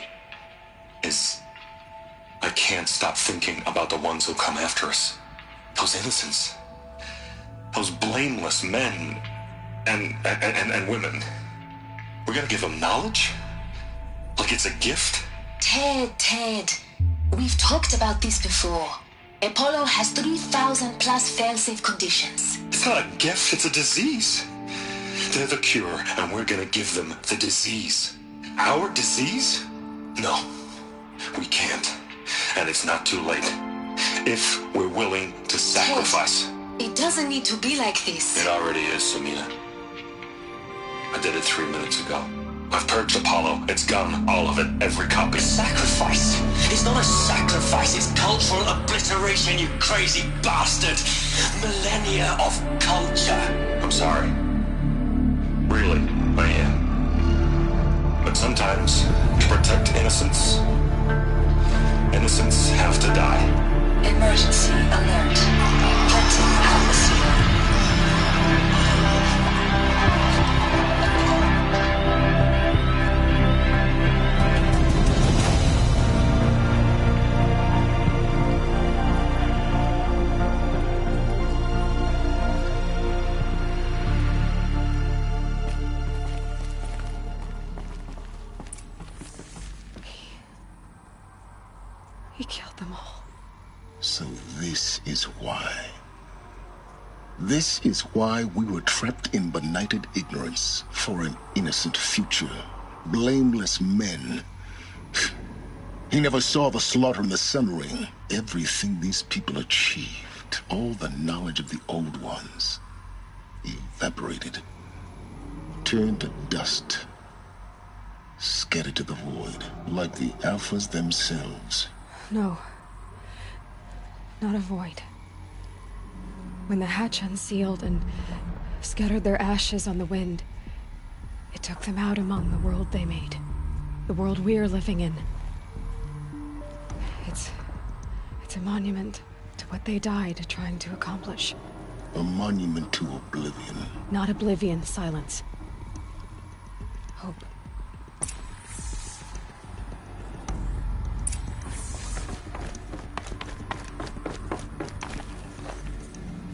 F: is I can't stop thinking about the ones who come after us. Those innocents. Those blameless men and women. We're gonna give them knowledge? Like it's a gift?
L: Ted. We've talked about this before. Apollo has 3,000 plus fail-safe conditions.
F: It's not a gift, it's a disease. They're the cure, and we're gonna give them the disease. Our disease? No, we can't. And it's not too late. If we're willing to sacrifice.
L: It doesn't need to be like this.
F: It already is, Samina. I did it 3 minutes ago. I've purged Apollo. It's gone. All of it. Every copy.
A: Sacrifice? It's not a sacrifice. It's cultural obliteration, you crazy bastard. Millennia of culture.
F: I'm sorry. Really, I am. But sometimes, to protect innocence, innocents have to die.
L: Emergency alert. Planting Alpha seal.
B: He killed them all.
P: So this is why. This is why we were trapped in benighted ignorance for an innocent future. Blameless men. He never saw the slaughter and the summering. Everything these people achieved, all the knowledge of the old ones, evaporated, turned to dust, scattered to the void, like the Alphas themselves.
B: No. not a void. When the hatch unsealed and scattered their ashes on the wind, it took them out among the world they made. The world we're living in. It's a monument to what they died trying to accomplish.
P: A monument to oblivion.
B: Not oblivion, silence. Hope.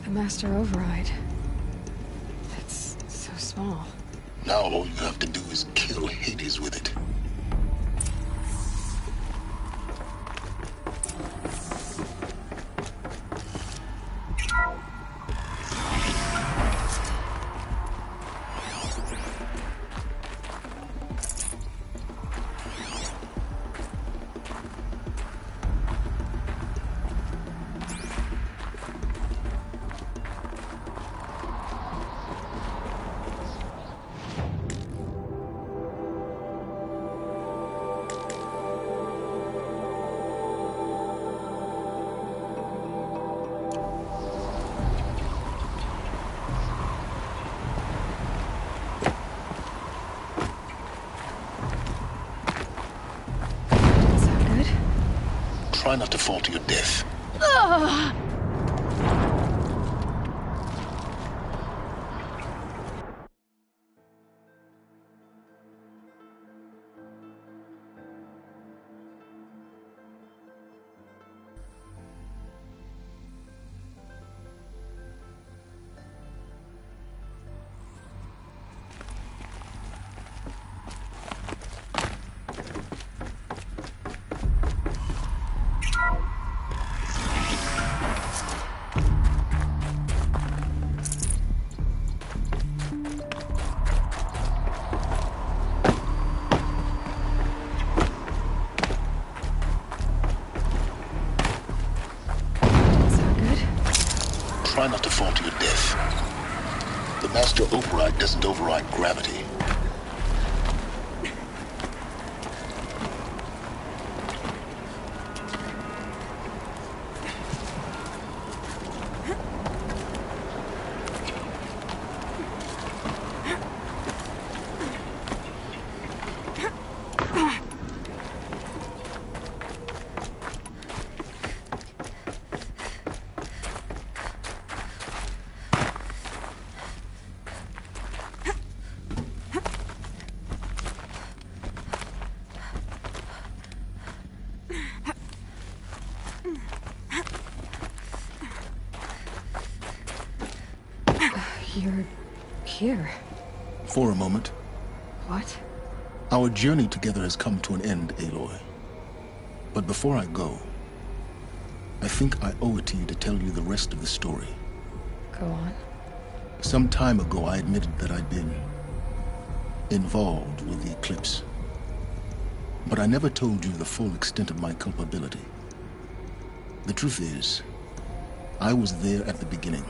B: The Master Override. That's so small.
P: Now all you have to do is kill Hades with it. Try not to fall to your death. Try not to fall to your death. The Master Override doesn't override gravity.
B: You're here.
P: For a moment.
B: What?
P: Our journey together has come to an end, Aloy. But before I go, I think I owe it to you to tell you the rest of the story.
B: Go on.
P: Some time ago, I admitted that I'd been involved with the eclipse. But I never told you the full extent of my culpability. The truth is, I was there at the beginning.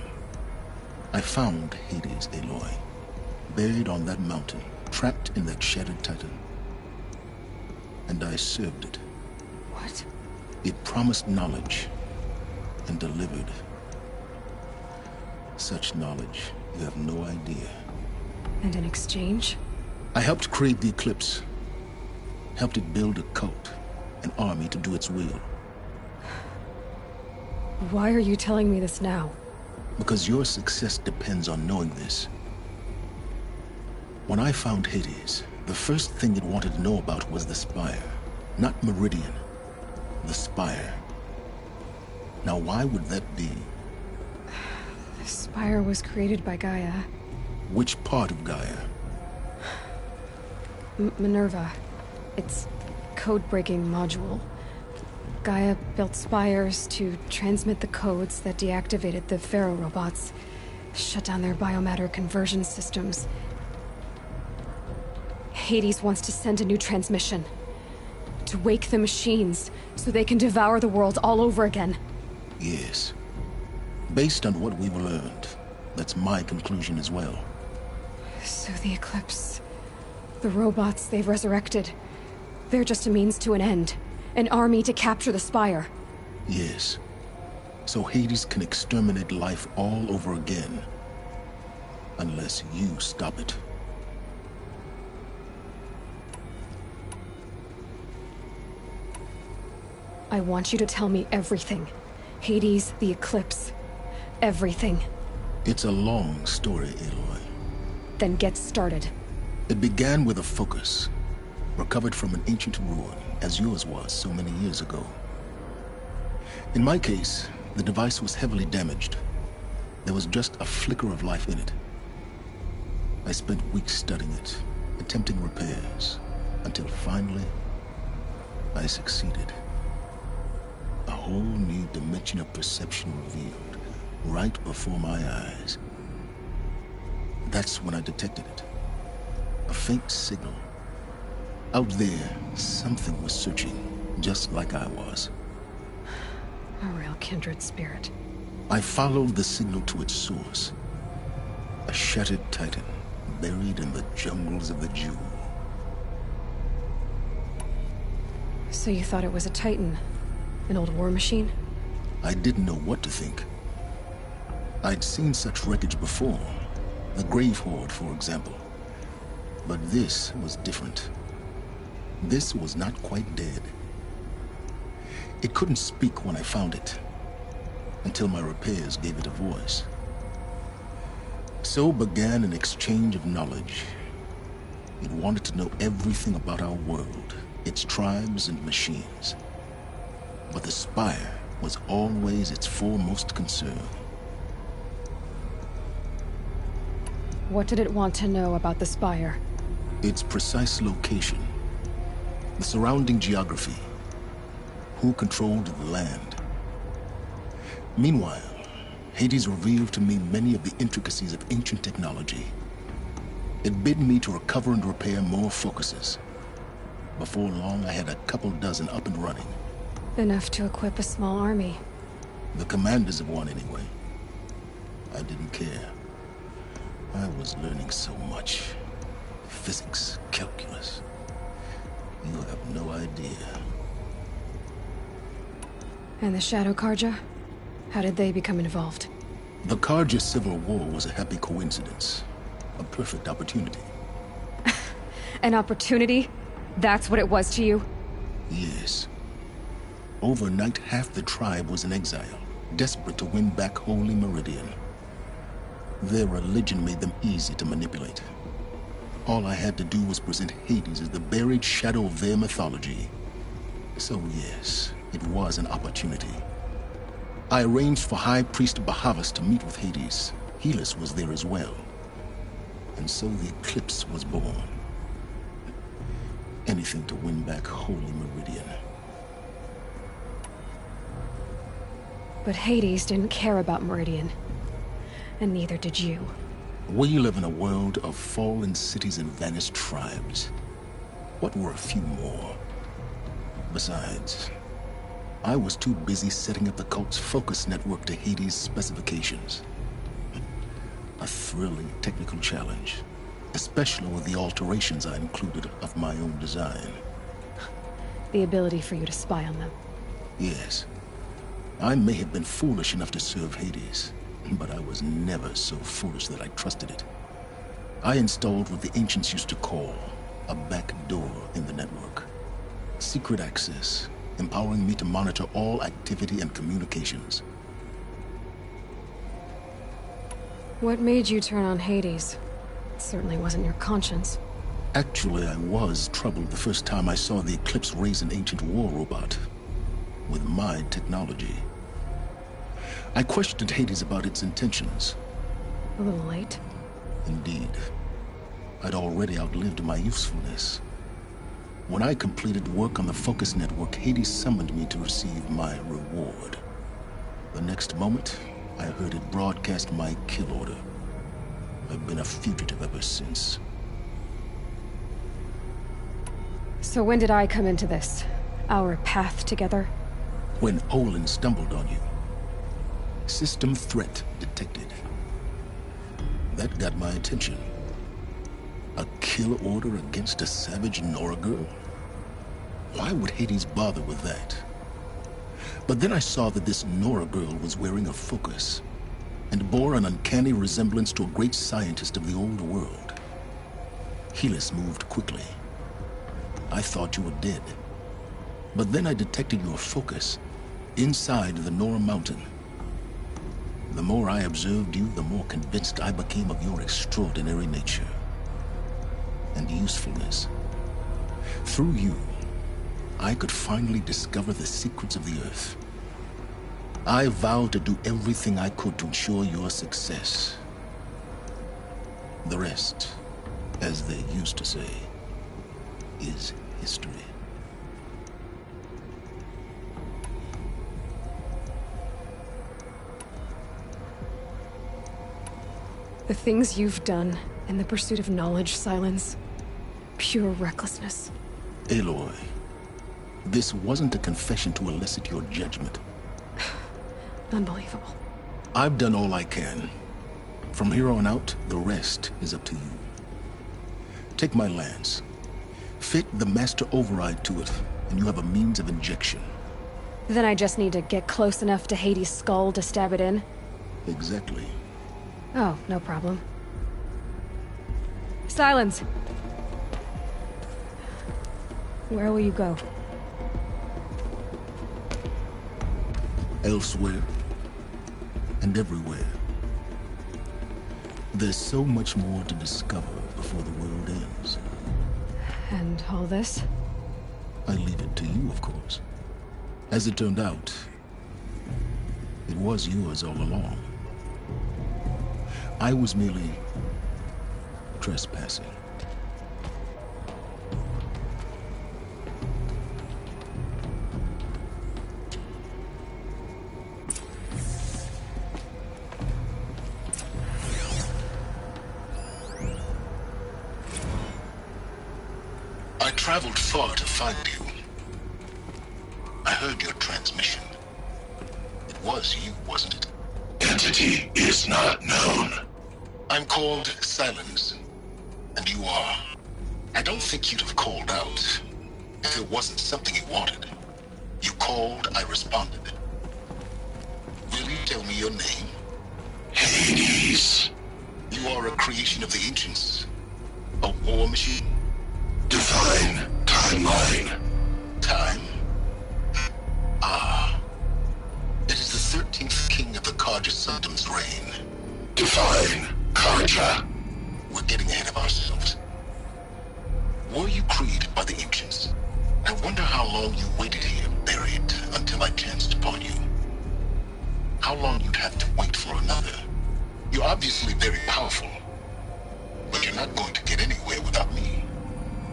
P: I found Hades, Aloy, buried on that mountain, trapped in that shattered titan. And I served it.
B: What?
P: It promised knowledge and delivered. Such knowledge, you have no idea.
B: And in exchange?
P: I helped create the eclipse. Helped it build a cult, an army to do its will.
B: Why are you telling me this now?
P: Because your success depends on knowing this. When I found Hades, the first thing it wanted to know about was the Spire. Not Meridian. The Spire. Now why would that be?
B: The Spire was created by Gaia.
P: Which part of Gaia?
B: Minerva. Its code-breaking module. Gaia built spires to transmit the codes that deactivated the Pharaoh robots, shut down their biomatter conversion systems. Hades wants to send a new transmission. To wake the machines, so they can devour the world all over again.
P: Yes. Based on what we've learned, that's my conclusion as well.
B: So the Eclipse... the robots they've resurrected... they're just a means to an end. An army to capture the Spire.
P: Yes. so Hades can exterminate life all over again. Unless you stop it.
B: I want you to tell me everything. Hades, the Eclipse, everything.
P: It's a long story, Aloy.
B: Then get started.
P: It began with a focus, recovered from an ancient ruin, as yours was so many years ago. In my case, the device was heavily damaged. There was just a flicker of life in it. I spent weeks studying it, attempting repairs, until finally, I succeeded. A whole new dimension of perception revealed, right before my eyes. That's when I detected it. A faint signal. Out there, something was searching, just like I was.
B: A real kindred spirit.
P: I followed the signal to its source. A shattered titan, buried in the jungles of the Jewel.
B: So you thought it was a titan? An old war machine?
P: I didn't know what to think. I'd seen such wreckage before. The Grave Horde, for example. But this was different. This was not quite dead. It couldn't speak when I found it, until my repairs gave it a voice. So began an exchange of knowledge. It wanted to know everything about our world, its tribes and machines. But the Spire was always its foremost concern.
B: What did it want to know about the Spire?
P: Its precise location, the surrounding geography, who controlled the land. Meanwhile, Hades revealed to me many of the intricacies of ancient technology. It bid me to recover and repair more focuses. Before long, I had a couple dozen up and running.
B: Enough to equip a small army.
P: The commanders of one, anyway. I didn't care. I was learning so much. Physics, calculus. You have no idea.
B: And the Shadow Karja? How did they become involved?
P: The Karja Civil War was a happy coincidence. A perfect opportunity.
B: An opportunity? That's what it was to you?
P: Yes. Overnight, half the tribe was in exile, desperate to win back Holy Meridian. Their religion made them easy to manipulate. All I had to do was present Hades as the buried shadow of their mythology. So yes, it was an opportunity. I arranged for High Priest Bahavas to meet with Hades. Helis was there as well. And so the Eclipse was born. Anything to win back Holy Meridian.
B: But Hades didn't care about Meridian. And neither did you.
P: We live in a world of fallen cities and vanished tribes. What were a few more? Besides, I was too busy setting up the cult's focus network to Hades' specifications. A thrilling technical challenge, especially with the alterations I included of my own design.
B: The ability for you to spy on them.
P: Yes. I may have been foolish enough to serve Hades, but I was never so foolish that I trusted it. I installed what the ancients used to call a back door in the network. Secret access, empowering me to monitor all activity and communications.
B: What made you turn on Hades? It certainly wasn't your conscience.
P: Actually, I was troubled the first time I saw the Eclipse raise an ancient war robot. With my technology. I questioned Hades about its intentions.
B: A little late.
P: Indeed. I'd already outlived my usefulness. When I completed work on the Focus Network, Hades summoned me to receive my reward. The next moment, I heard it broadcast my kill order. I've been a fugitive ever since.
B: So when did I come into this? Our path together?
P: When Olin stumbled on you. System threat detected. That got my attention. A kill order against a savage Nora girl? Why would Hades bother with that? But then I saw that this Nora girl was wearing a focus and bore an uncanny resemblance to a great scientist of the old world. Helis moved quickly. I thought you were dead. But then I detected your focus inside the Nora mountain. The more I observed you, the more convinced I became of your extraordinary nature and usefulness. Through you, I could finally discover the secrets of the Earth. I vowed to do everything I could to ensure your success. The rest, as they used to say, is history.
B: The things you've done in the pursuit of knowledge, Silence. Pure recklessness.
P: Aloy, this wasn't a confession to elicit your judgment.
B: Unbelievable.
P: I've done all I can. From here on out, the rest is up to you. Take my lance. Fit the master override to it, and you have a means of injection.
B: Then I just need to get close enough to Hades' skull to stab it in?
P: Exactly.
B: Oh, no problem. Silence! Where will you go?
P: Elsewhere. And everywhere. There's so much more to discover before the world ends.
B: And all this?
P: I leave it to you, of course. As it turned out, it was yours all along. I was merely trespassing. I traveled far to find you. I heard your transmission. It was you, wasn't it?
M: Entity is not known.
P: I'm called Silence, and you are. I don't think you'd have called out if it wasn't something you wanted. You called, I responded. Will you tell me your name?
M: Hades.
P: You are a creation of the ancients. A war machine?
M: Divine timeline.
P: Time? Ah. It is the 13th king of the Karja Sanctum's reign.
M: Divine Karja.
P: We're getting ahead of ourselves. Were you created by the ancients? I wonder how long you waited here, buried, until I chanced upon you. How long you'd have to wait for another. You're obviously very powerful, but you're not going to get anywhere without me.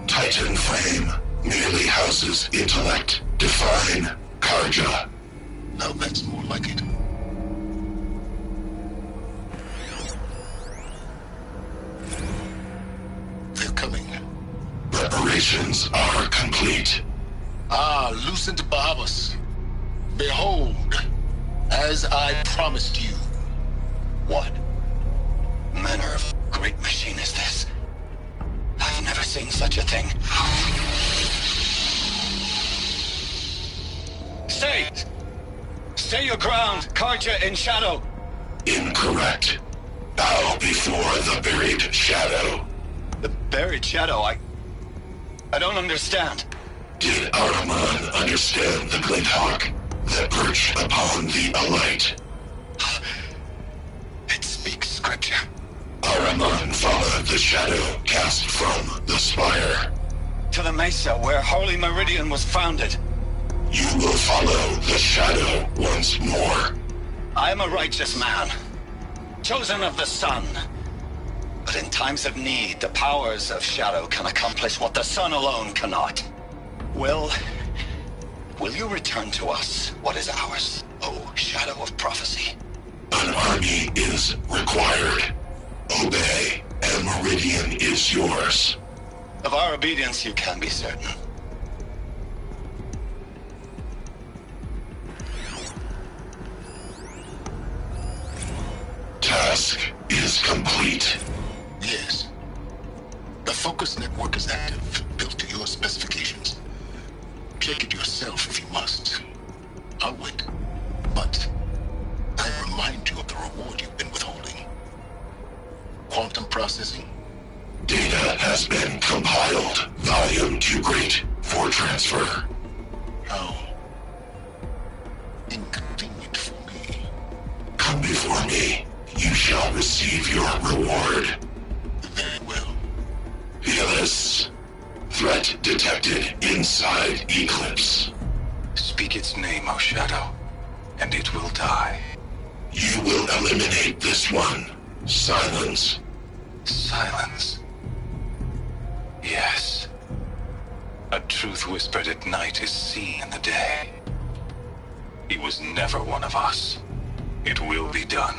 M: Titan Flame merely houses intellect. Divine Karja.
P: Now that's more like it. They're coming.
M: Preparations are complete.
P: Ah, Lucent Bahavas. Behold, as I promised you.
K: What manner of great machine is this? I've never seen such a thing. Stay! Stay your ground, Karja in shadow!
M: Incorrect. Bow before the buried shadow.
K: The buried shadow? I don't understand.
M: Did Ahriman understand the Glinthawk that perched upon the Alight?
K: It speaks scripture.
M: Ahriman followed the shadow cast from the spire.
K: To the mesa where Holy Meridian was founded.
M: You will follow the shadow once more.
K: I am a righteous man, chosen of the sun. But in times of need, the powers of shadow can accomplish what the sun alone cannot. Will you return to us what is ours, O Shadow of Prophecy?
M: An army is required. Obey, and Meridian is yours.
K: Of our obedience you can be certain.
M: Task is complete.
P: Yes. The focus network is active, built to your specifications. Check it yourself if you must. I'll wait. But I'll remind you of the reward you've been withholding. Quantum processing.
M: Data has been compiled. Volume too great for transfer.
P: How inconvenient for me.
M: Come before me. You shall receive your reward.
P: Very well.
M: Helis. Threat detected inside Eclipse.
F: Speak its name, O Shadow, and it will die.
M: You will eliminate this one. Silence.
F: Silence. Yes. A truth whispered at night is seen in the day. He was never one of us. It will be done.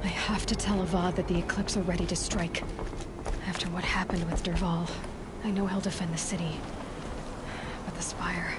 B: I have to tell Avad that the Eclipse are ready to strike. After what happened with Derval, I know he'll defend the city. But the Spire...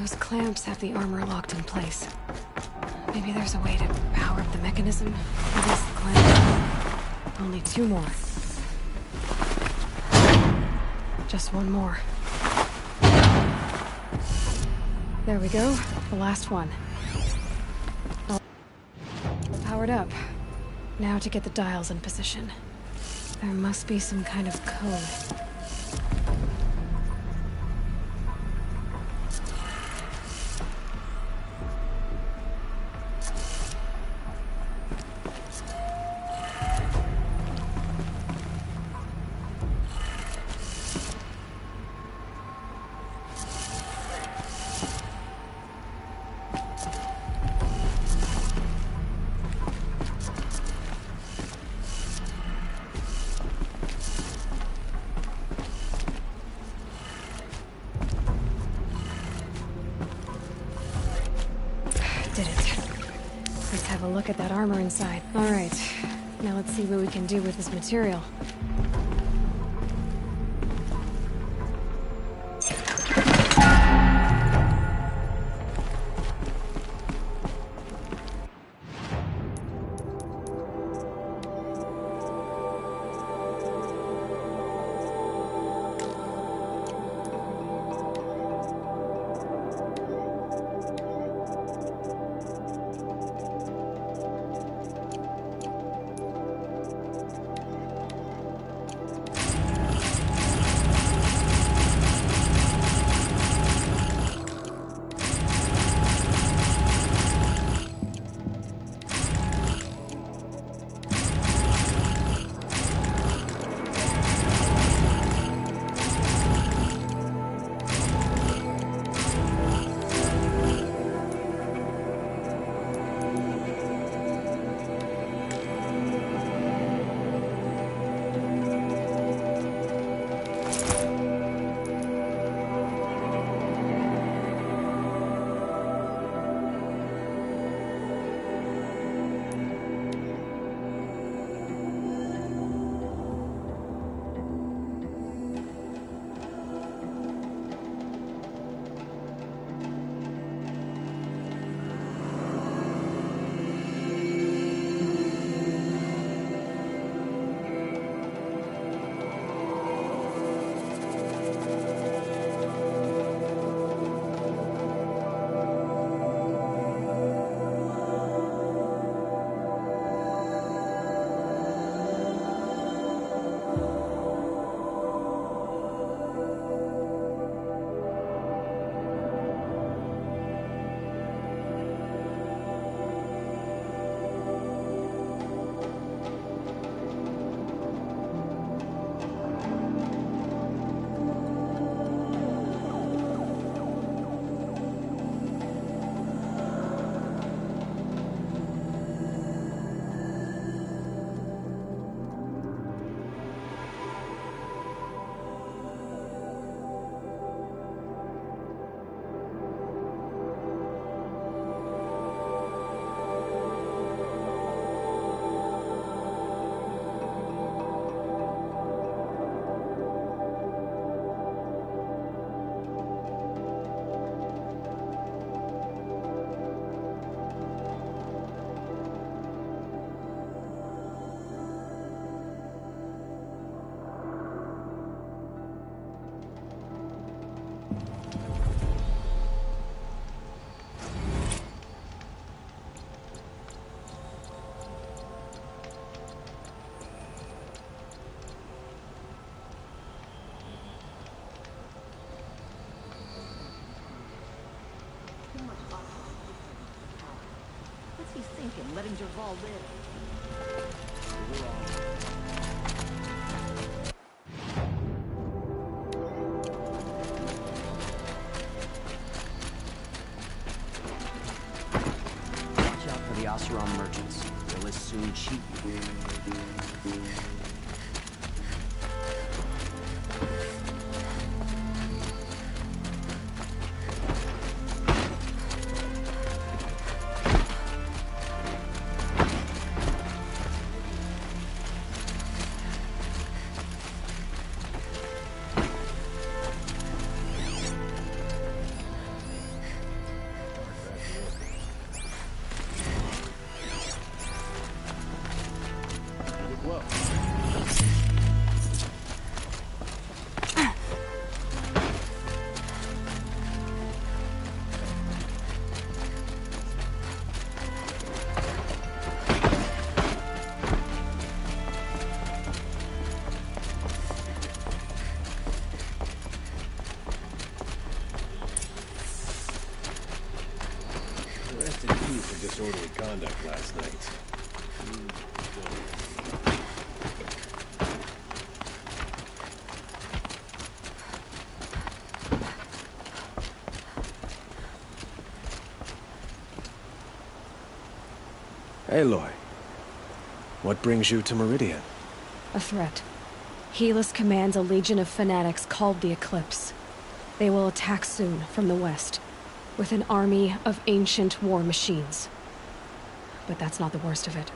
B: Those clamps have the armor locked in place. Maybe there's a way to power up the mechanism. Release the clamp. Only 2 more. Just 1 more. There we go. The last one. All powered up. Now to get the dials in position. There must be some kind of code. Did it. Let's have a look at that armor inside. All right. Now let's see what we can do with this material.
N: What's he thinking, letting Derval live?
V: Watch out for the Oseram merchants. They'll as soon cheat you.
T: disorderly conduct last night.
D: Aloy, what brings you to Meridian?
B: A threat. Helis commands a legion of fanatics called the Eclipse. They will attack soon from the west, with an army of ancient war machines. But that's not the worst of it.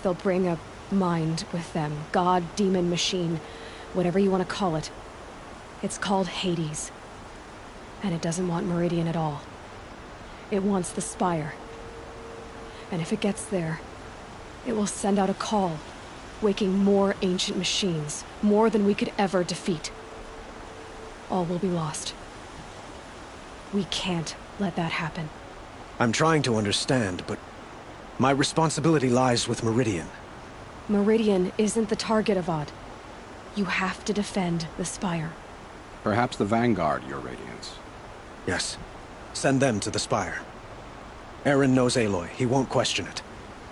B: They'll bring a mind with them, god, demon, machine, whatever you want to call it. It's called Hades. And it doesn't want Meridian at all. It wants the Spire. And if it gets there, it will send out a call, waking more ancient machines, more than we could ever defeat. All will be lost. We can't let that happen.
D: I'm trying to understand, but my responsibility lies with Meridian.
B: Meridian isn't the target, Avad. You have to defend the Spire.
H: Perhaps the Vanguard, Your Radiance.
D: Yes. Send them to the Spire. Aaron knows Aloy. He won't question it.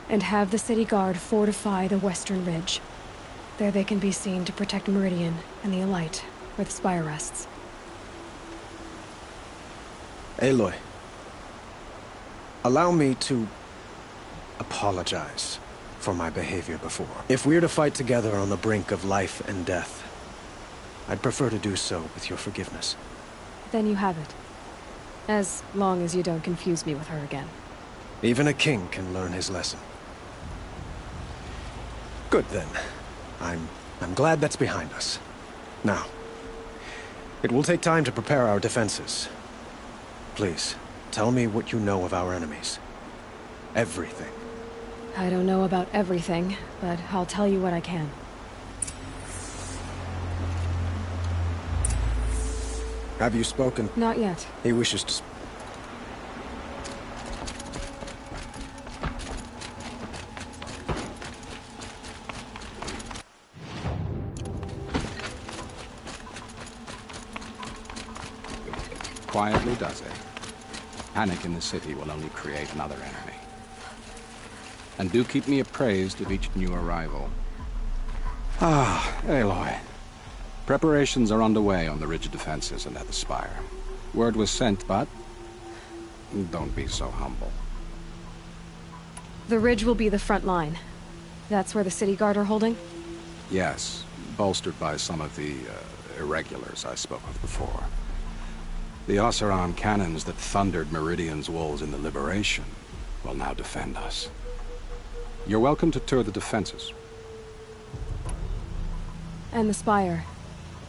B: And have the city guard fortify the western ridge. There they can be seen to protect Meridian and the Elite, where the Spire rests.
D: Aloy, allow me to apologize for my behavior before. If we're to fight together on the brink of life and death, I'd prefer to do so with your forgiveness.
B: Then you have it. As long as you don't confuse me with her again.
D: Even a king can learn his lesson. Good then. I'm glad that's behind us. Now, it will take time to prepare our defenses. Please, tell me what you know of our enemies. Everything.
B: I don't know about everything, but I'll tell you what I can.
D: Have you spoken?
B: Not yet.
D: He wishes to...
H: Quietly does it. Panic in the city will only create another enemy. And do keep me appraised of each new arrival. Ah, Aloy. Preparations are underway on the ridge defenses and at the Spire. Word was sent, but... don't be so humble.
B: The ridge will be the front line. That's where the city guard are holding?
H: Yes, bolstered by some of the, irregulars I spoke of before. The Oseram cannons that thundered Meridian's walls in the Liberation will now defend us. You're welcome to tour the defenses.
B: And the Spire.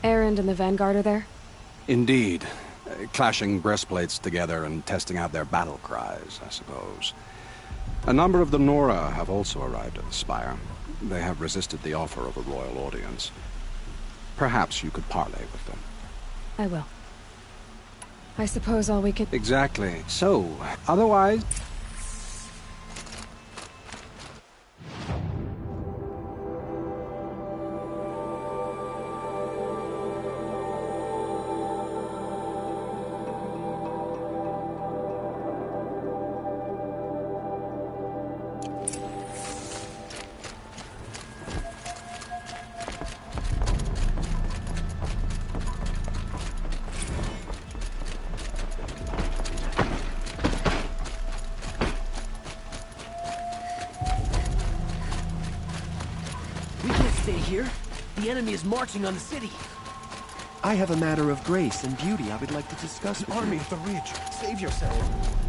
B: Erend and the Vanguard are there?
H: Indeed. Clashing breastplates together and testing out their battle cries, I suppose. A number of the Nora have also arrived at the Spire. They have resisted the offer of a royal audience. Perhaps you could parley with them.
B: I will. I suppose all we can...
H: Exactly. So, otherwise...
W: The enemy is marching on the city.
X: I have a matter of grace and beauty I would like to discuss with you.
W: Army at the ridge. Save yourself.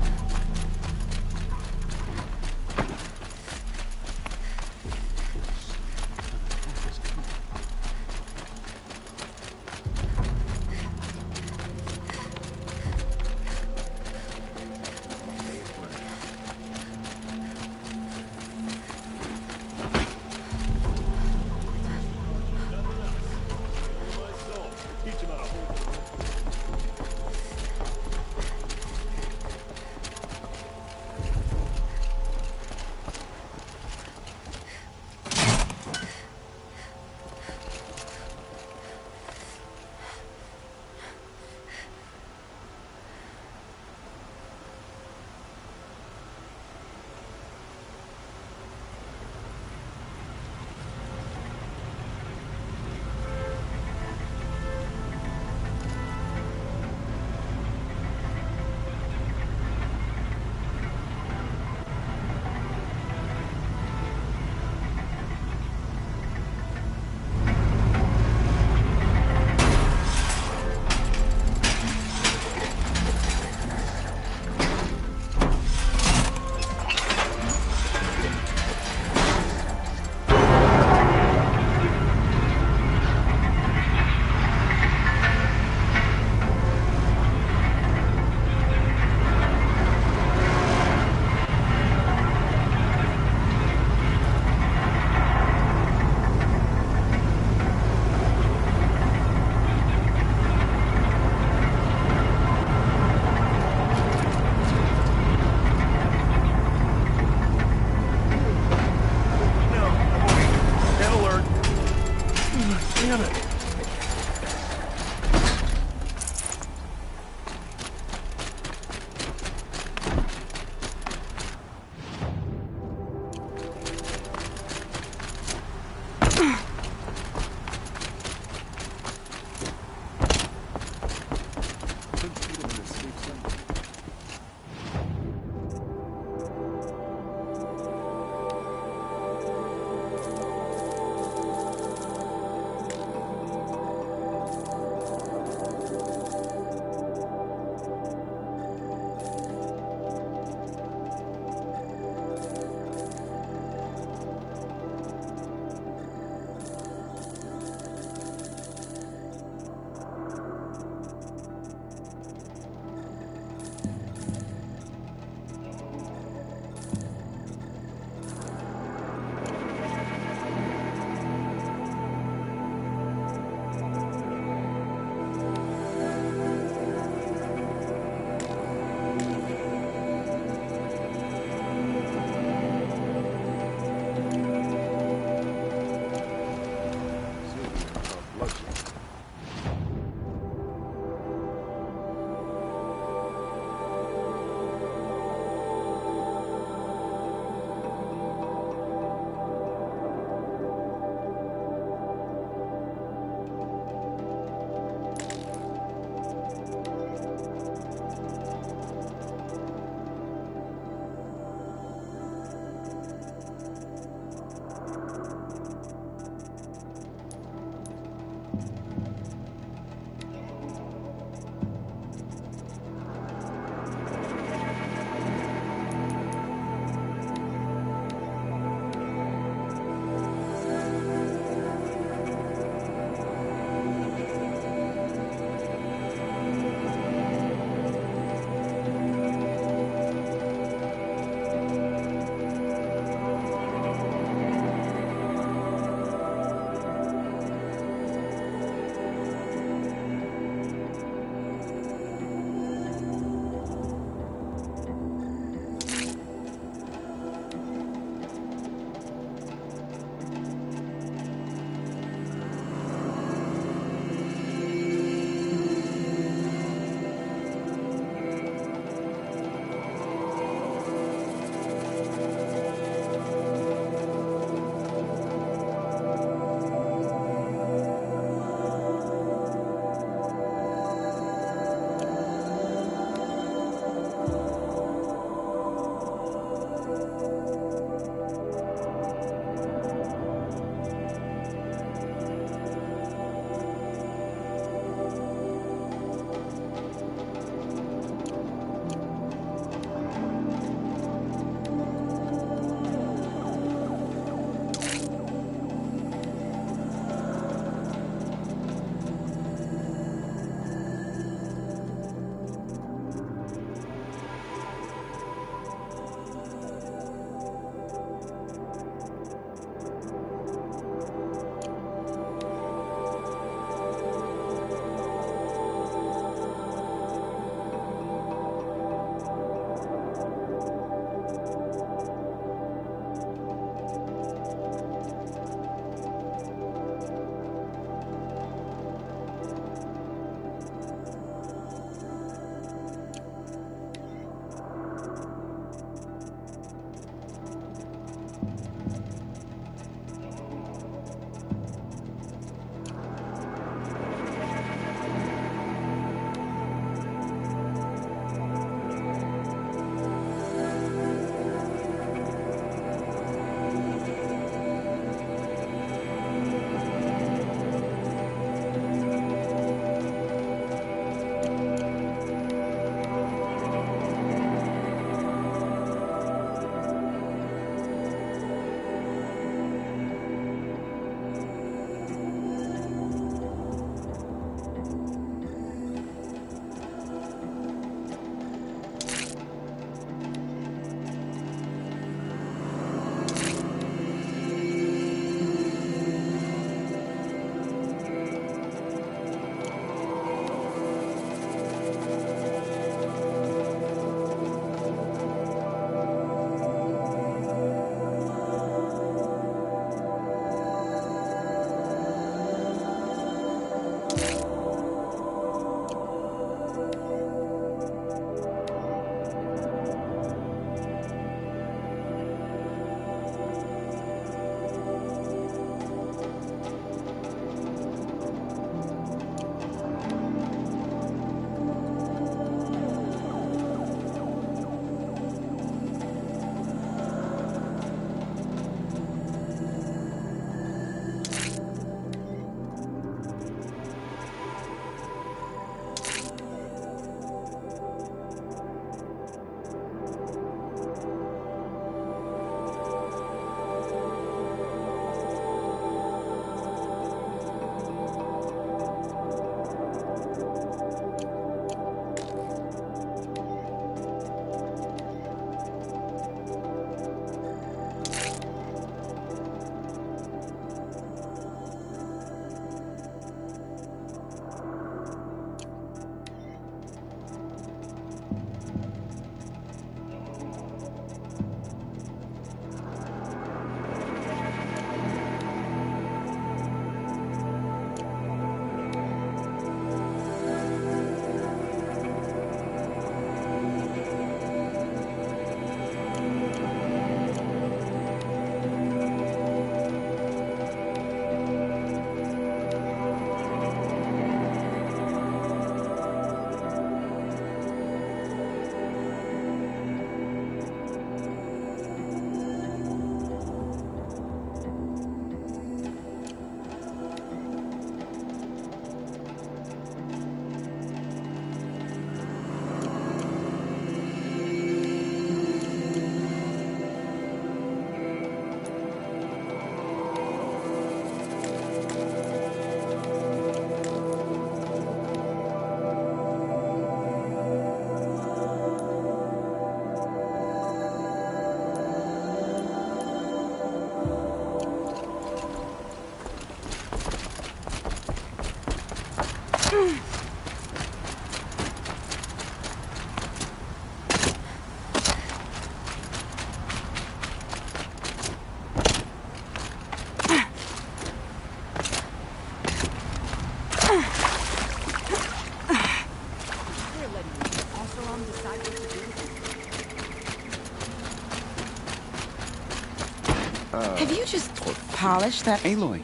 C: Have you just polished that?
G: Aloy.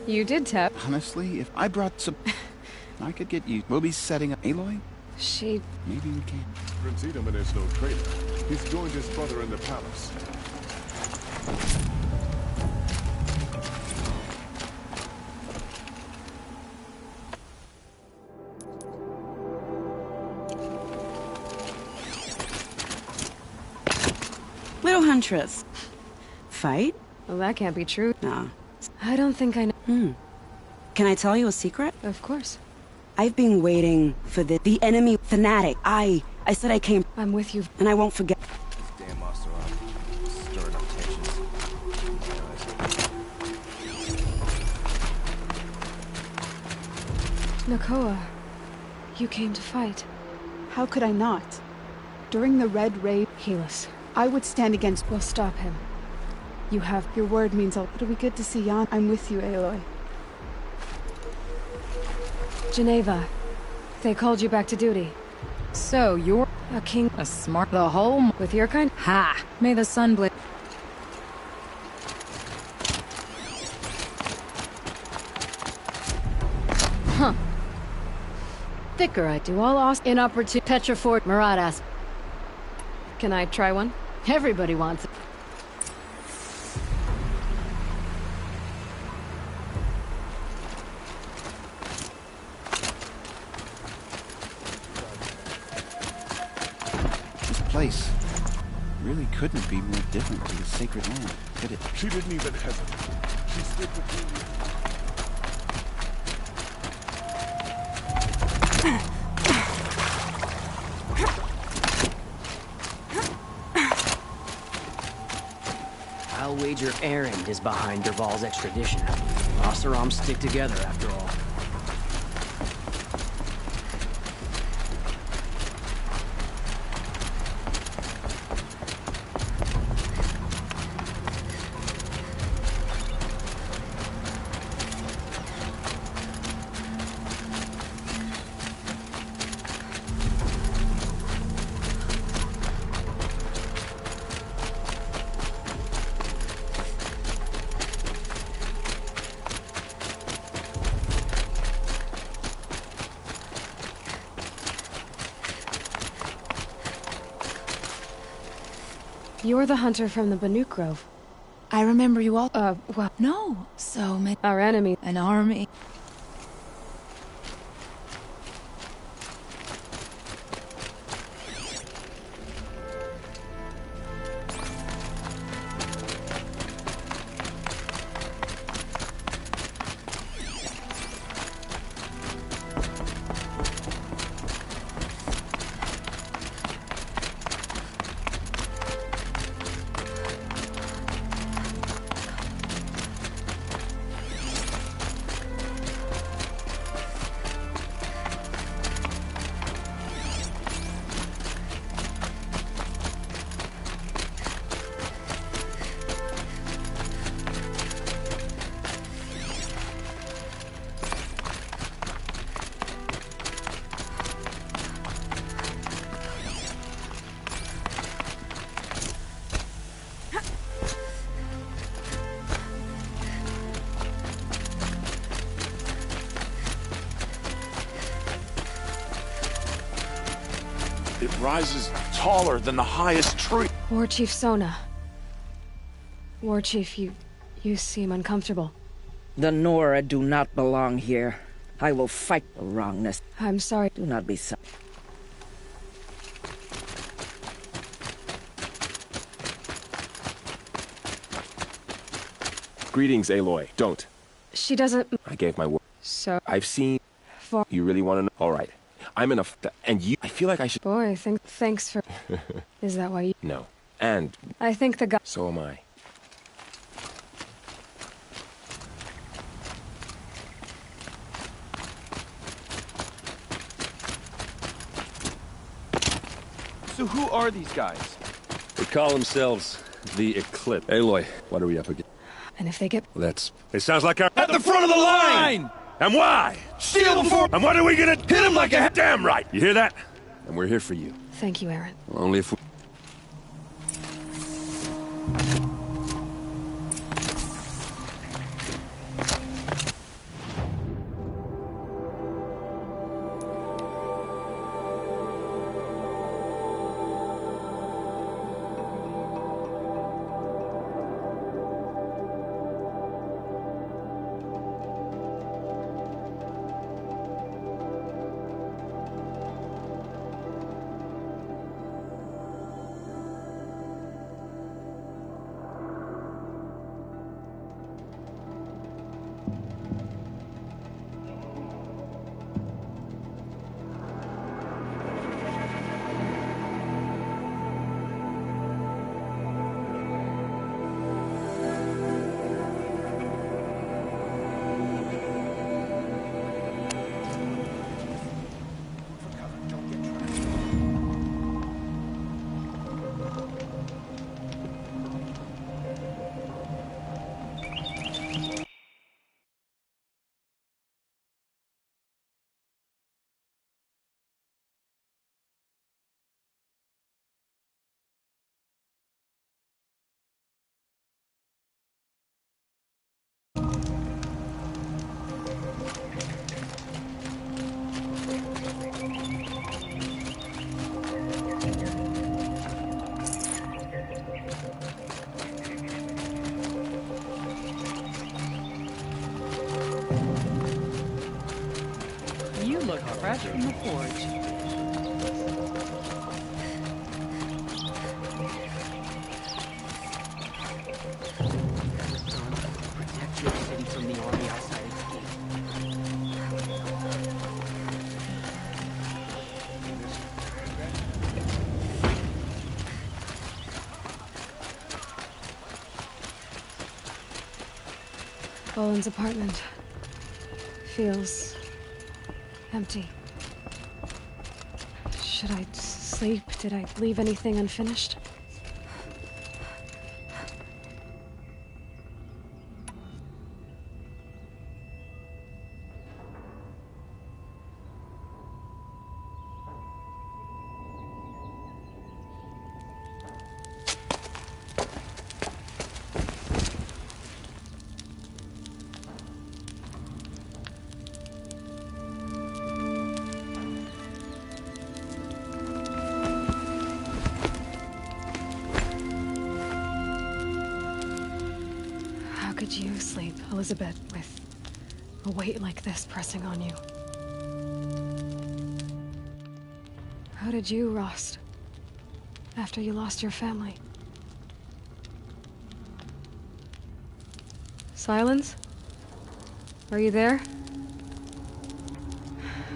B: You did, Tep.
G: Honestly, if I brought some... I could get you. We'll be setting up... Aloy?
B: She...
G: Maybe we can.
T: Prince Edelman is no traitor. He's joined his brother in the palace.
C: Little Huntress. Fight?
B: Well, that can't be true.
C: No.
B: I don't think I know.
C: Can I tell you a secret?
B: Of course.
C: I've been waiting for the enemy fanatic. I said I came.
B: I'm with you.
C: And I won't forget.
E: Damn monster stirring up tensions.
B: Nakoa, you came to fight.
I: How could I not? During the Red Raid,
B: Heal us.
I: I would stand against...
B: We'll stop him.
I: You have... Your word means all... It'll be good to see Jan. I'm with you, Aloy.
B: Geneva, they called you back to duty.
S: So, you're...
B: A king...
S: A smart... The whole...
B: With your kind?
S: Ha! May the sun blaze... Huh. Thicker I do all inopportune Petrifort Maradas.
B: Can I try one?
S: Everybody wants it.
G: This place really couldn't be more different to the sacred land, could it?
T: She didn't even hesitate. She stood between you.
V: I'll wager Erend is behind Dervahl's extradition. Oseram stick together, after all.
B: You're the hunter from the Banuk Grove.
C: I remember you all...
B: well...
C: No. So many...
B: Our enemy.
C: An army.
Y: It rises taller than the highest tree.
B: War Chief Sona. War Chief, you seem uncomfortable.
Z: The Nora do not belong here. I will fight the wrongness.
B: I'm sorry.
Z: Do not be sorry.
E: Greetings, Aloy. Don't.
B: She doesn't...
E: I gave my word.
B: So...
E: I've seen...
B: For...
E: You really want to know? All right. I'm enough... And you... I feel like I should...
B: Boy, thanks for... Is that why you...
E: No. And...
B: I think the guy...
E: So am I.
G: So who are these guys?
E: They call themselves the Eclipse. Aloy, what are we up against?
B: And if they get...
E: That's... It sounds like our...
G: At the front of the line!
E: And why?
G: Steal before...
E: And what are we gonna... Hit him like a... Damn right! You hear that? And we're here for you.
B: Thank you, Aaron.
E: Well, only if we...
V: You look fresh from the forge. Protect your city from the army outside its gate.
B: Boland's apartment feels empty. Should I sleep? Did I leave anything unfinished? How could you sleep, Elizabeth, with a weight like this pressing on you? How did you, Rost, after you lost your family? Silence? Are you there?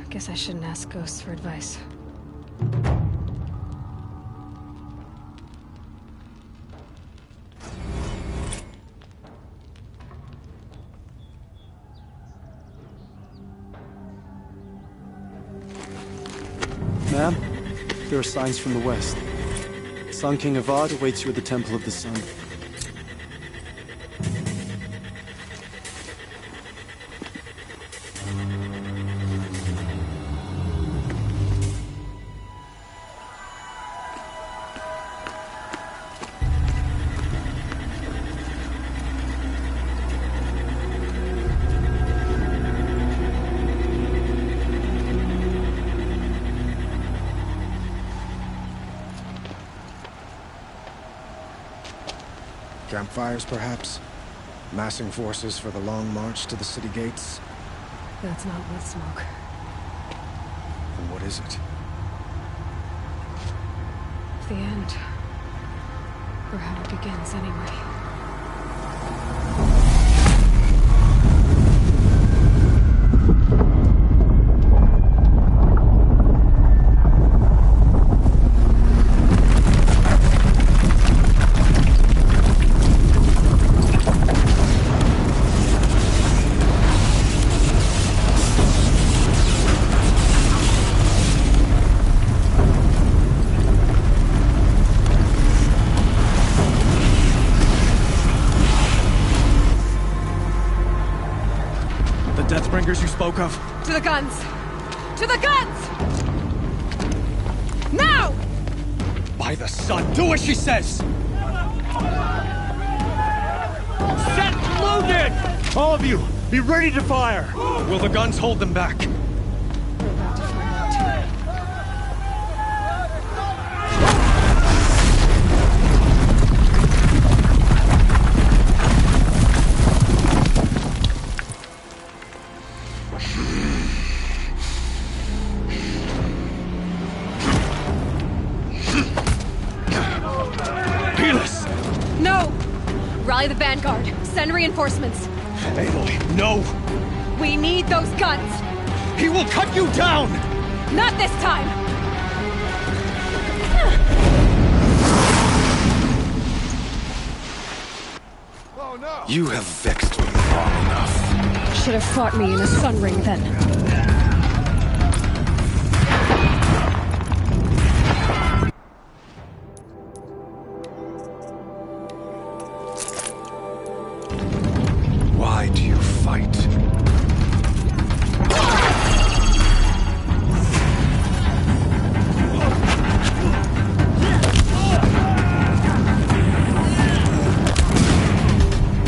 B: Guess I shouldn't ask ghosts for advice.
X: Ma'am, there are signs from the west. Sun King Avad awaits you at the Temple of the Sun.
D: Campfires, perhaps? Massing forces for the long march to the city gates?
B: That's not wood smoke.
D: Then what is it?
B: The end. Or how it begins, anyway.
D: strangers you spoke of?
B: To the guns! To the guns! Now!
D: By the sun, do as she says!
A: Set loaded! All of you, be ready to fire!
D: Will the guns hold them back?
B: No! Rally the vanguard. Send reinforcements.
D: Aloy, no!
B: We need those guns!
D: He will cut you down!
B: Not this time!
D: Oh, no. You have vexed me long enough.
B: Should have fought me in a sun ring then.
D: Why do you fight?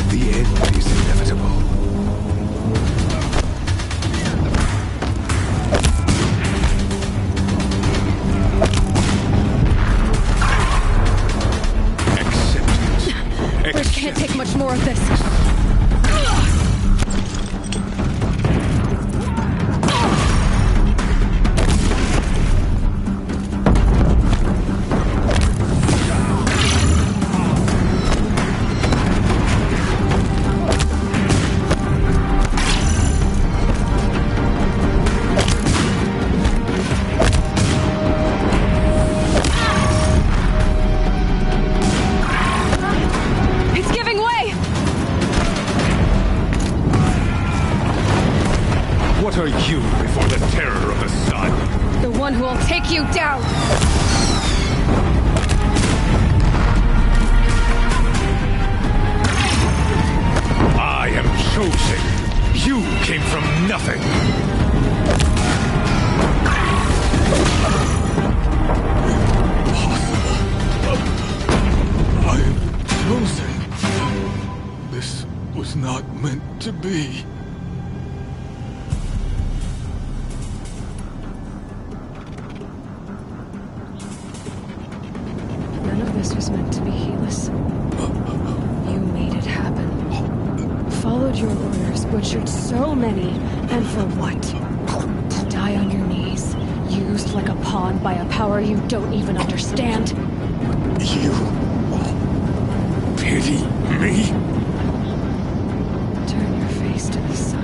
D: The end is inevitable. Accept it.
B: I can't take much more of this.
A: What are you before the terror of the sun?
B: The one who will take you down!
A: I am chosen. You came from nothing.
J: I am chosen. This was not meant to be.
B: None of this was meant to be, Helis. You made it happen. Followed your orders, butchered so many, and for what? To die on your knees, used like a pawn by a power you don't even understand.
J: You pity me?
B: Turn your face to the sun.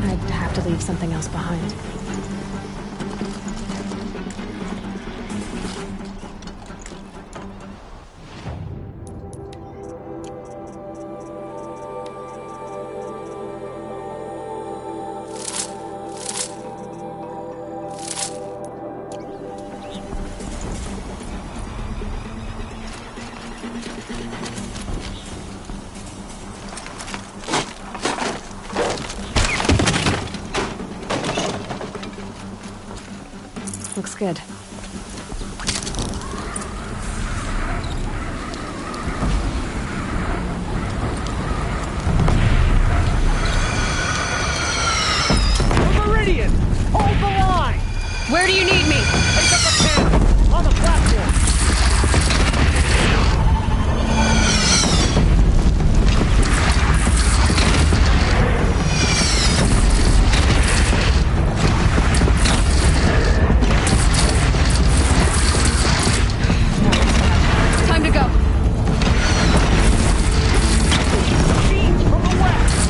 B: I'd have to leave something else behind. Looks good.
A: Meridian! Hold the line!
B: Where do you need me?
A: Take up a pen! On the platform!
B: Time to go.
A: Beams from the west!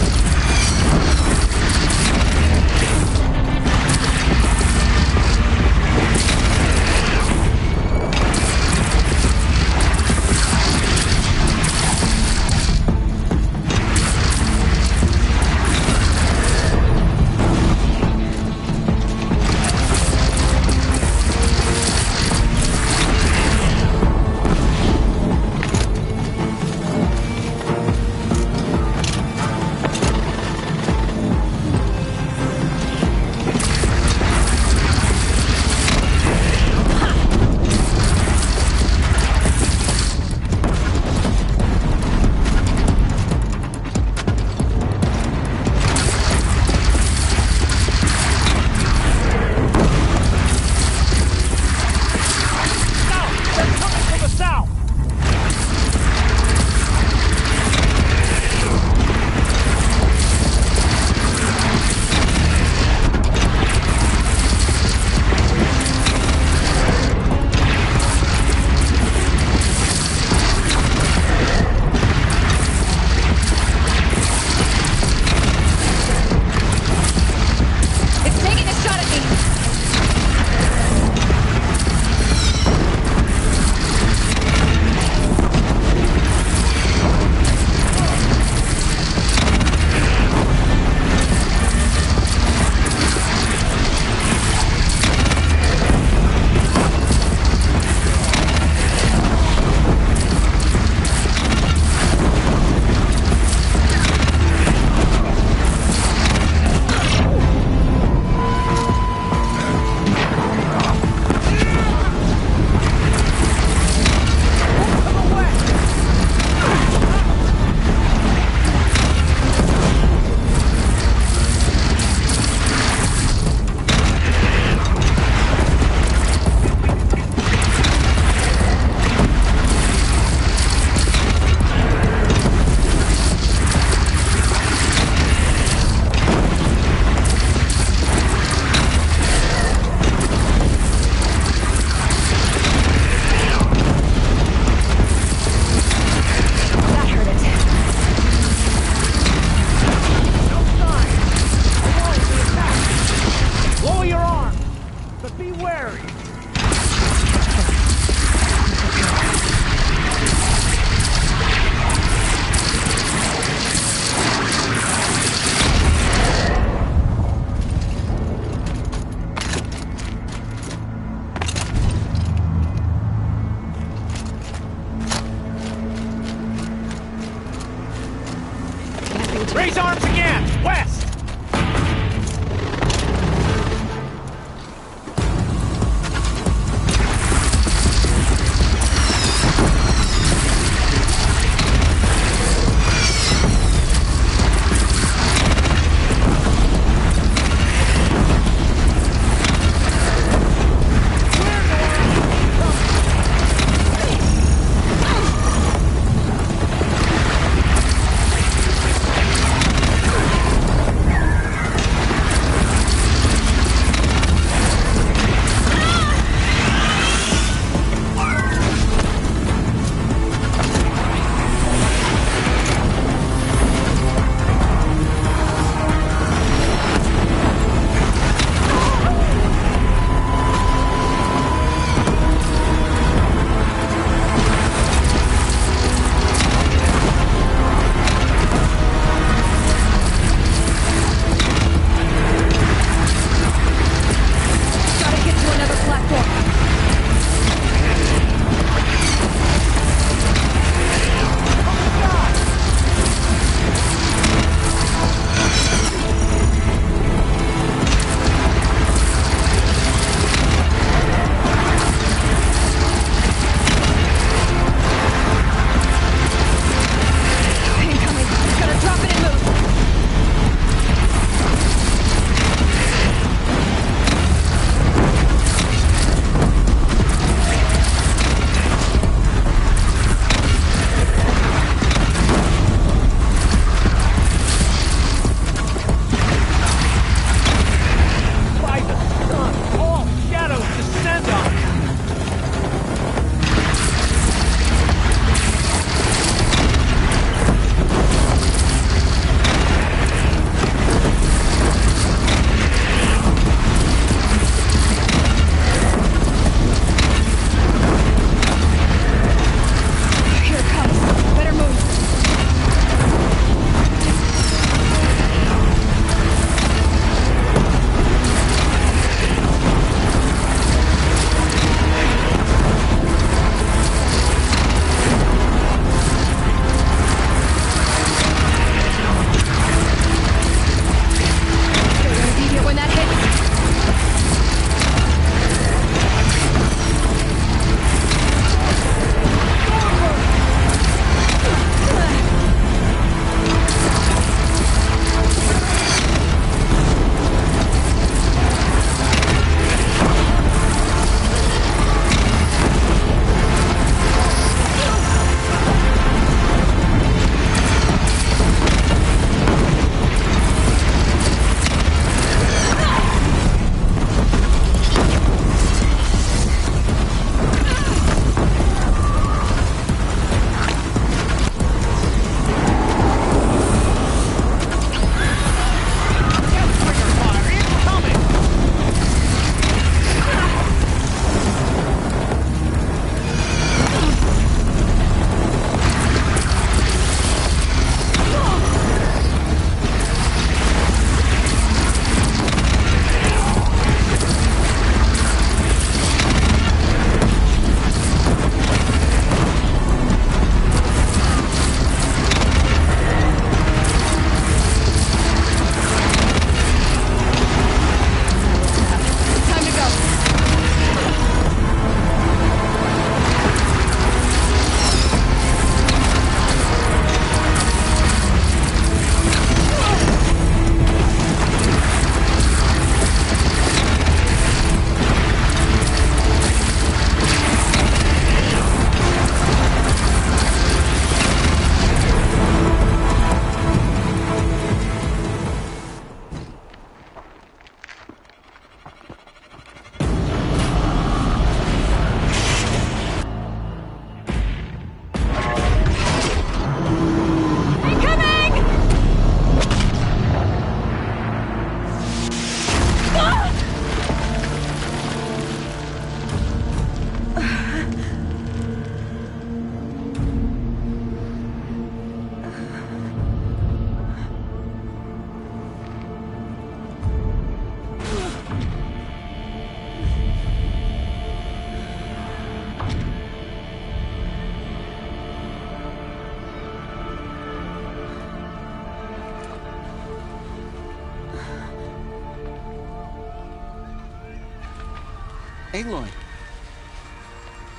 G: Aloy!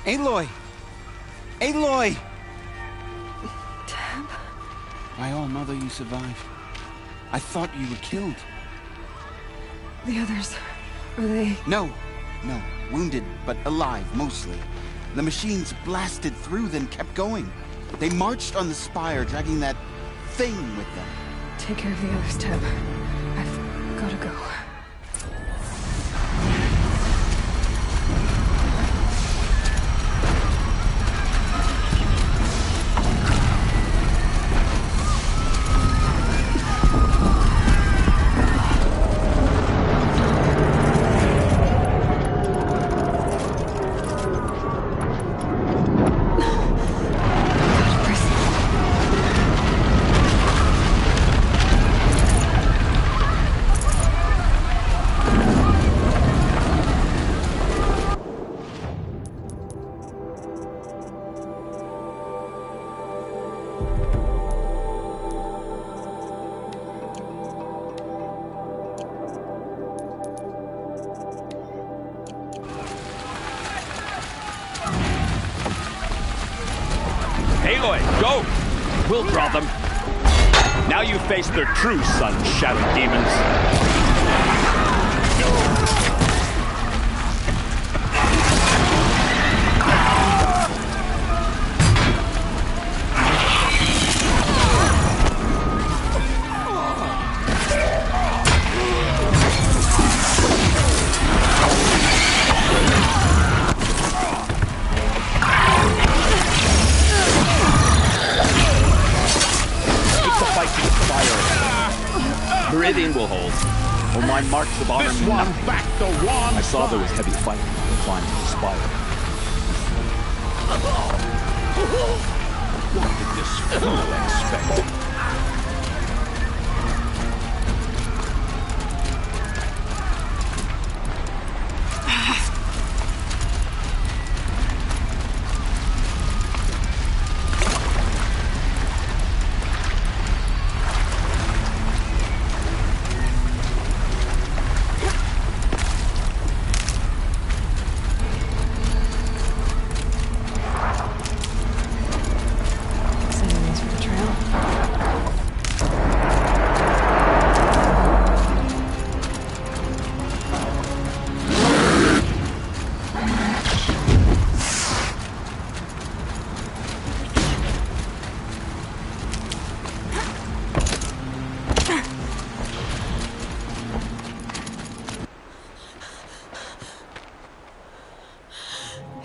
G: Aloy! Aloy!
B: Tab?
G: My all-mother, you survived. I thought you were killed.
B: The others, are they...
G: No. Wounded, but alive, mostly. The machines blasted through, then kept going. They marched on the spire, dragging that thing with them.
B: Take care of the others, Tab. I've gotta go.
A: Aloy, go! We'll draw them. Now you face their true son, shadow demons. Meridian will hold. Or my marks of honor mean nothing.
Y: Back the wrong
A: I saw there was heavy fighting when we climbed to the spire.
Y: What did this fool expect?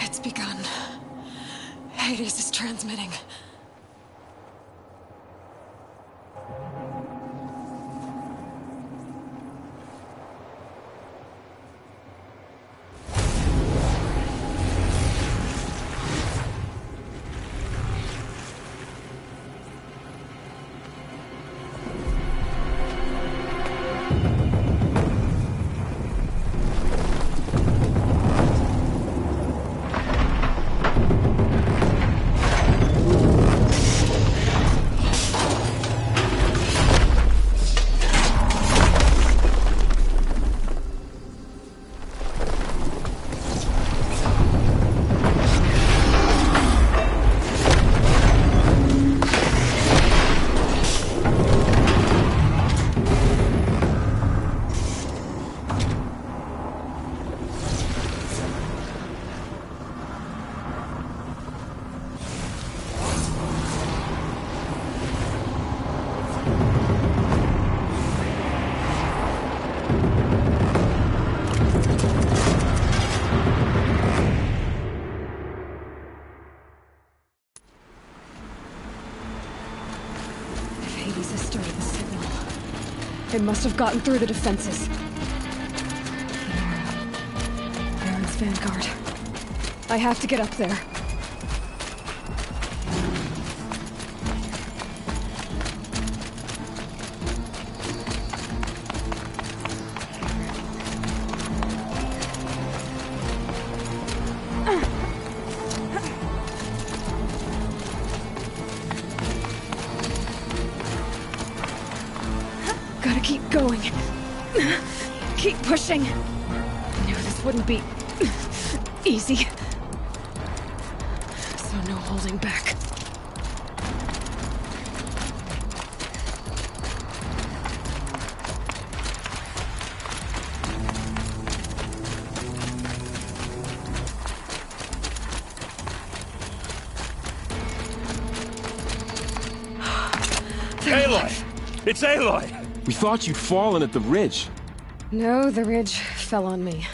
B: It's begun. Hades is transmitting. Hades has started the signal. It must have gotten through the defenses. Baron's vanguard. I have to get up there. Gotta keep going. Keep pushing. I knew this wouldn't be Easy. So no holding back.
A: Aloy! It's Aloy!
K: We thought you'd fallen at the ridge.
B: No, the ridge fell on me.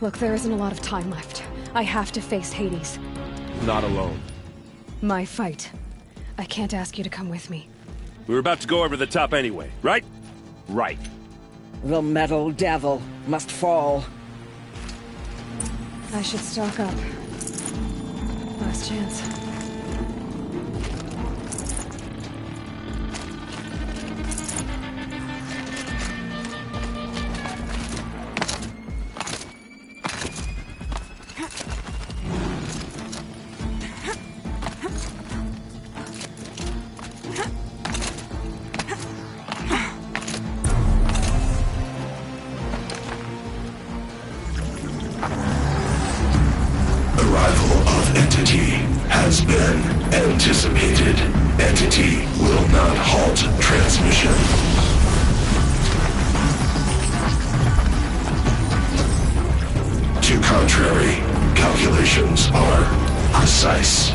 B: Look, there isn't a lot of time left. I have to face Hades.
K: Not alone.
B: My fight. I can't ask you to come with me.
A: We were about to go over the top anyway, right? Right.
Z: The metal devil must fall.
B: I should stock up. Last chance.
M: Arrival of Entity has been anticipated. Entity will not halt transmission. To contrary, calculations are precise.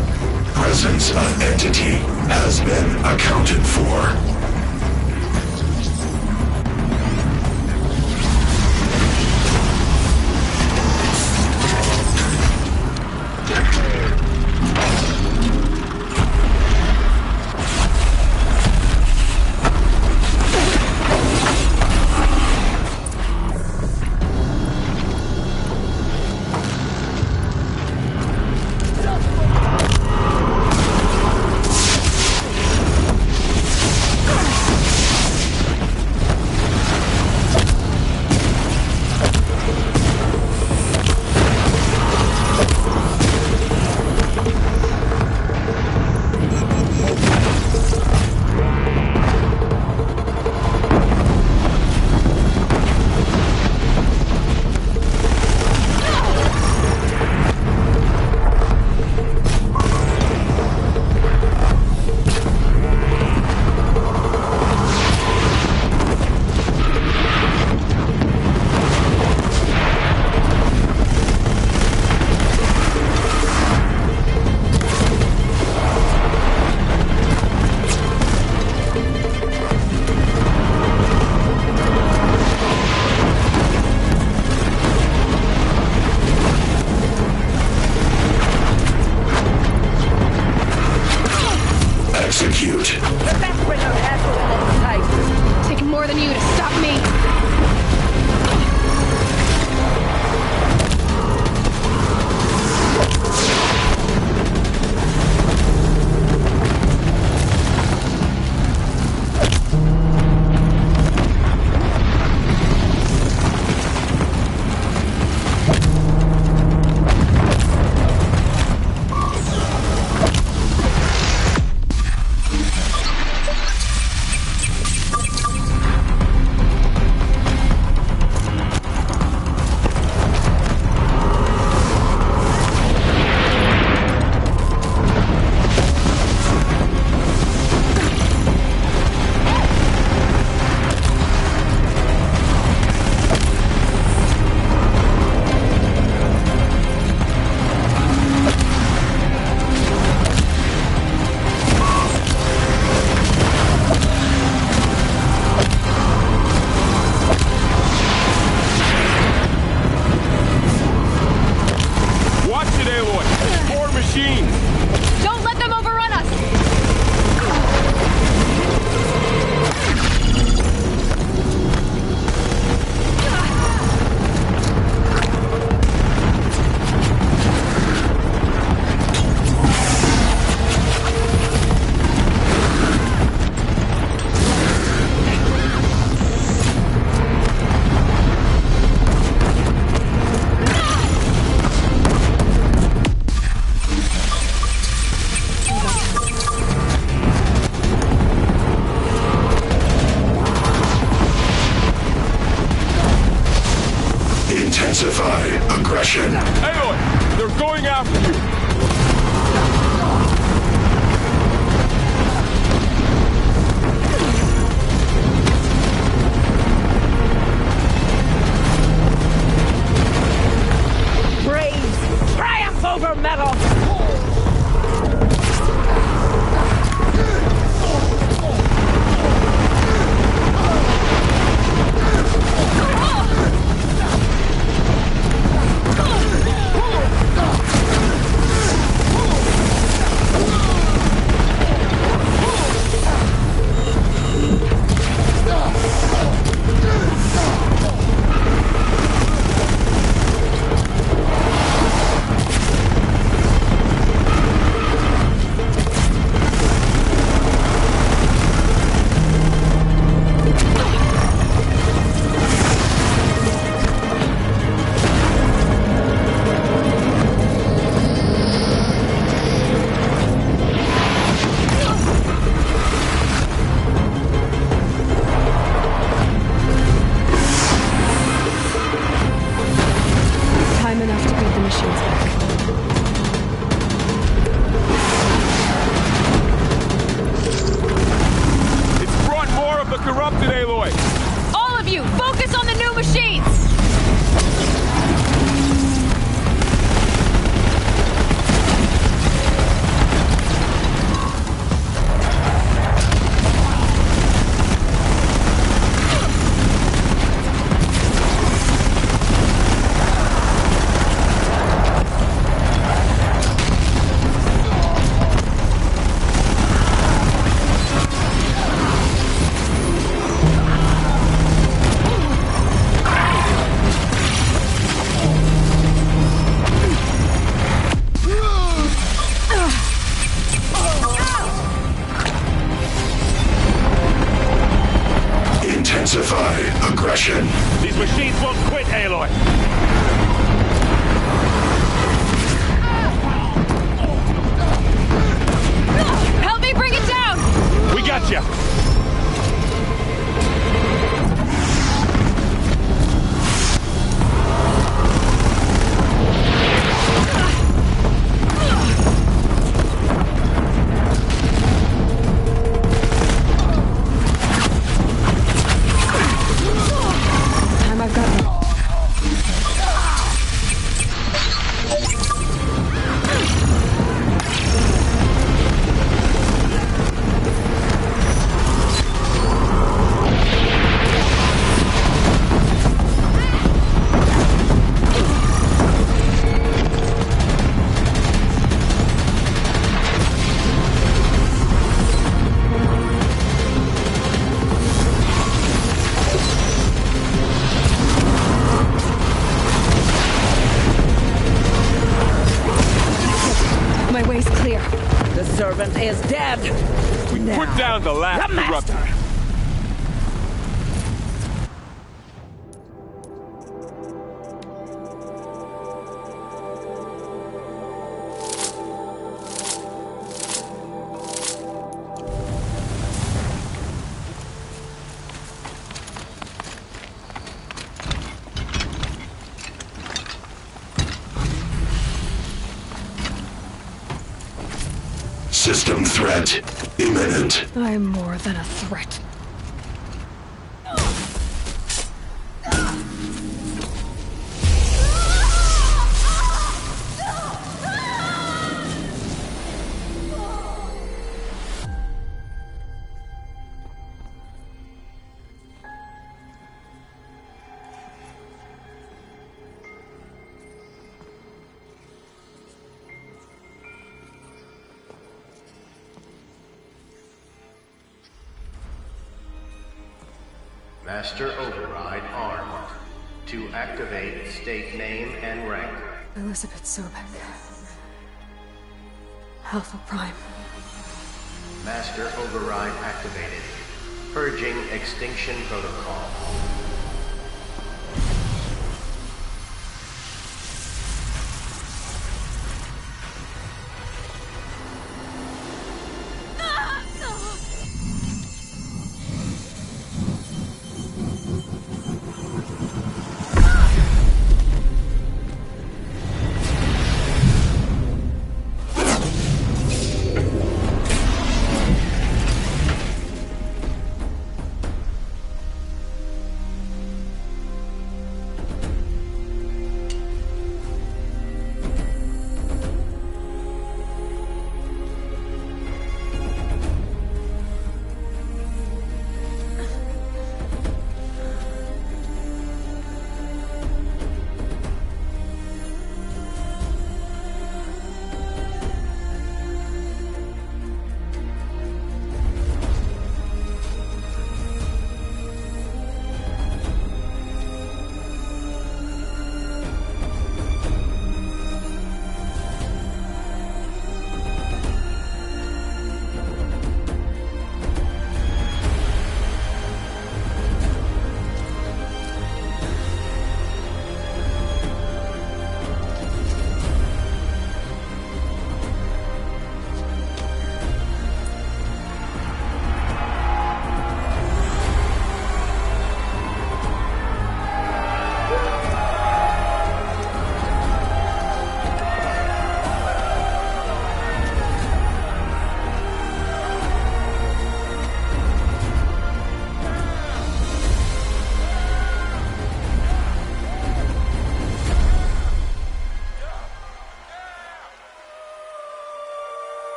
M: Presence of Entity has been accounted for. Intensify aggression.
K: Aloy, they're going after you.
Z: Praise! Triumph over metal!
M: Intensify aggression.
A: These machines won't quit, Aloy.
B: Help me bring it down!
A: We got you.
Z: Servant is dead.
K: We put down the last corruptor.
M: System threat imminent.
B: I'm more than a threat.
L: Master Override armed. To activate, state name and rank.
B: Elizabeth Sobek. Alpha Prime.
L: Master Override activated. Purging Extinction Protocol.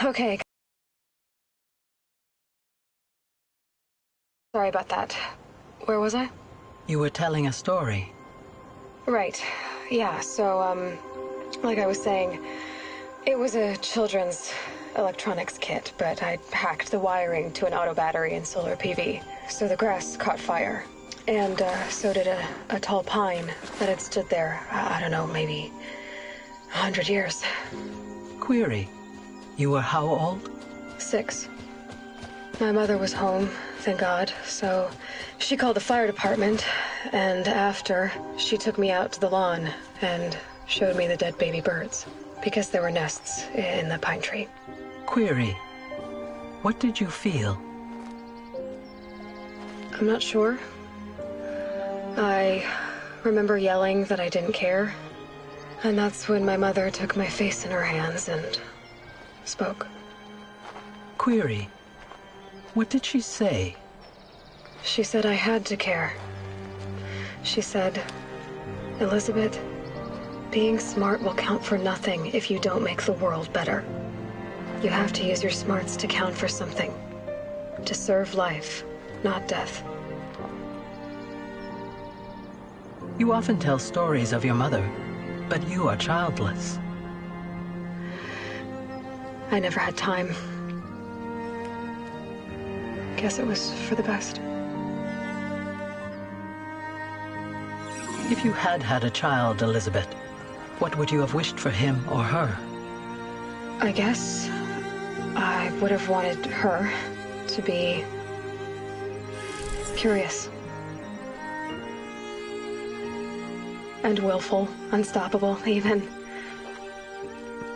B: Okay. Sorry about that. Where was I?
F: You were telling a story.
B: Right. Yeah, so, like I was saying, it was a children's electronics kit, but I'd hacked the wiring to an auto battery and solar PV. So the grass caught fire. And, so did a tall pine that had stood there, I don't know, maybe 100 years.
F: Query. You were how old?
B: 6. My mother was home, thank God, so she called the fire department, and after, she took me out to the lawn and showed me the dead baby birds, because there were nests in the pine tree.
F: Query. What did you feel?
B: I'm not sure. I remember yelling that I didn't care, and that's when my mother took my face in her hands and spoke.
F: Query. What did she say?
B: She said I had to care. She said, Elizabeth, being smart will count for nothing if you don't make the world better. You have to use your smarts to count for something. To serve life, not death.
F: You often tell stories of your mother, but you are childless.
B: I never had time. Guess it was for the best.
F: If you had had a child, Elizabeth, what would you have wished for him or her?
B: I guess I would have wanted her to be curious. And willful, unstoppable, even.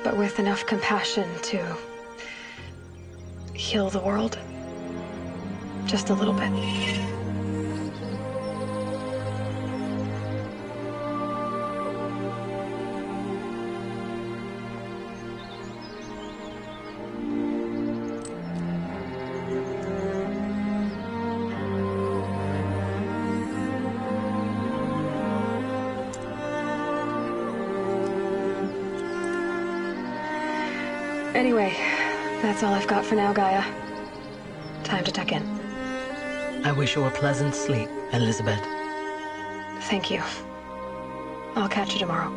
B: But with enough compassion to heal the world. Just a little bit. Anyway, that's all I've got for now, Gaia. Time to tuck in.
F: I wish you a pleasant sleep, Elizabeth.
B: Thank you. I'll catch you tomorrow.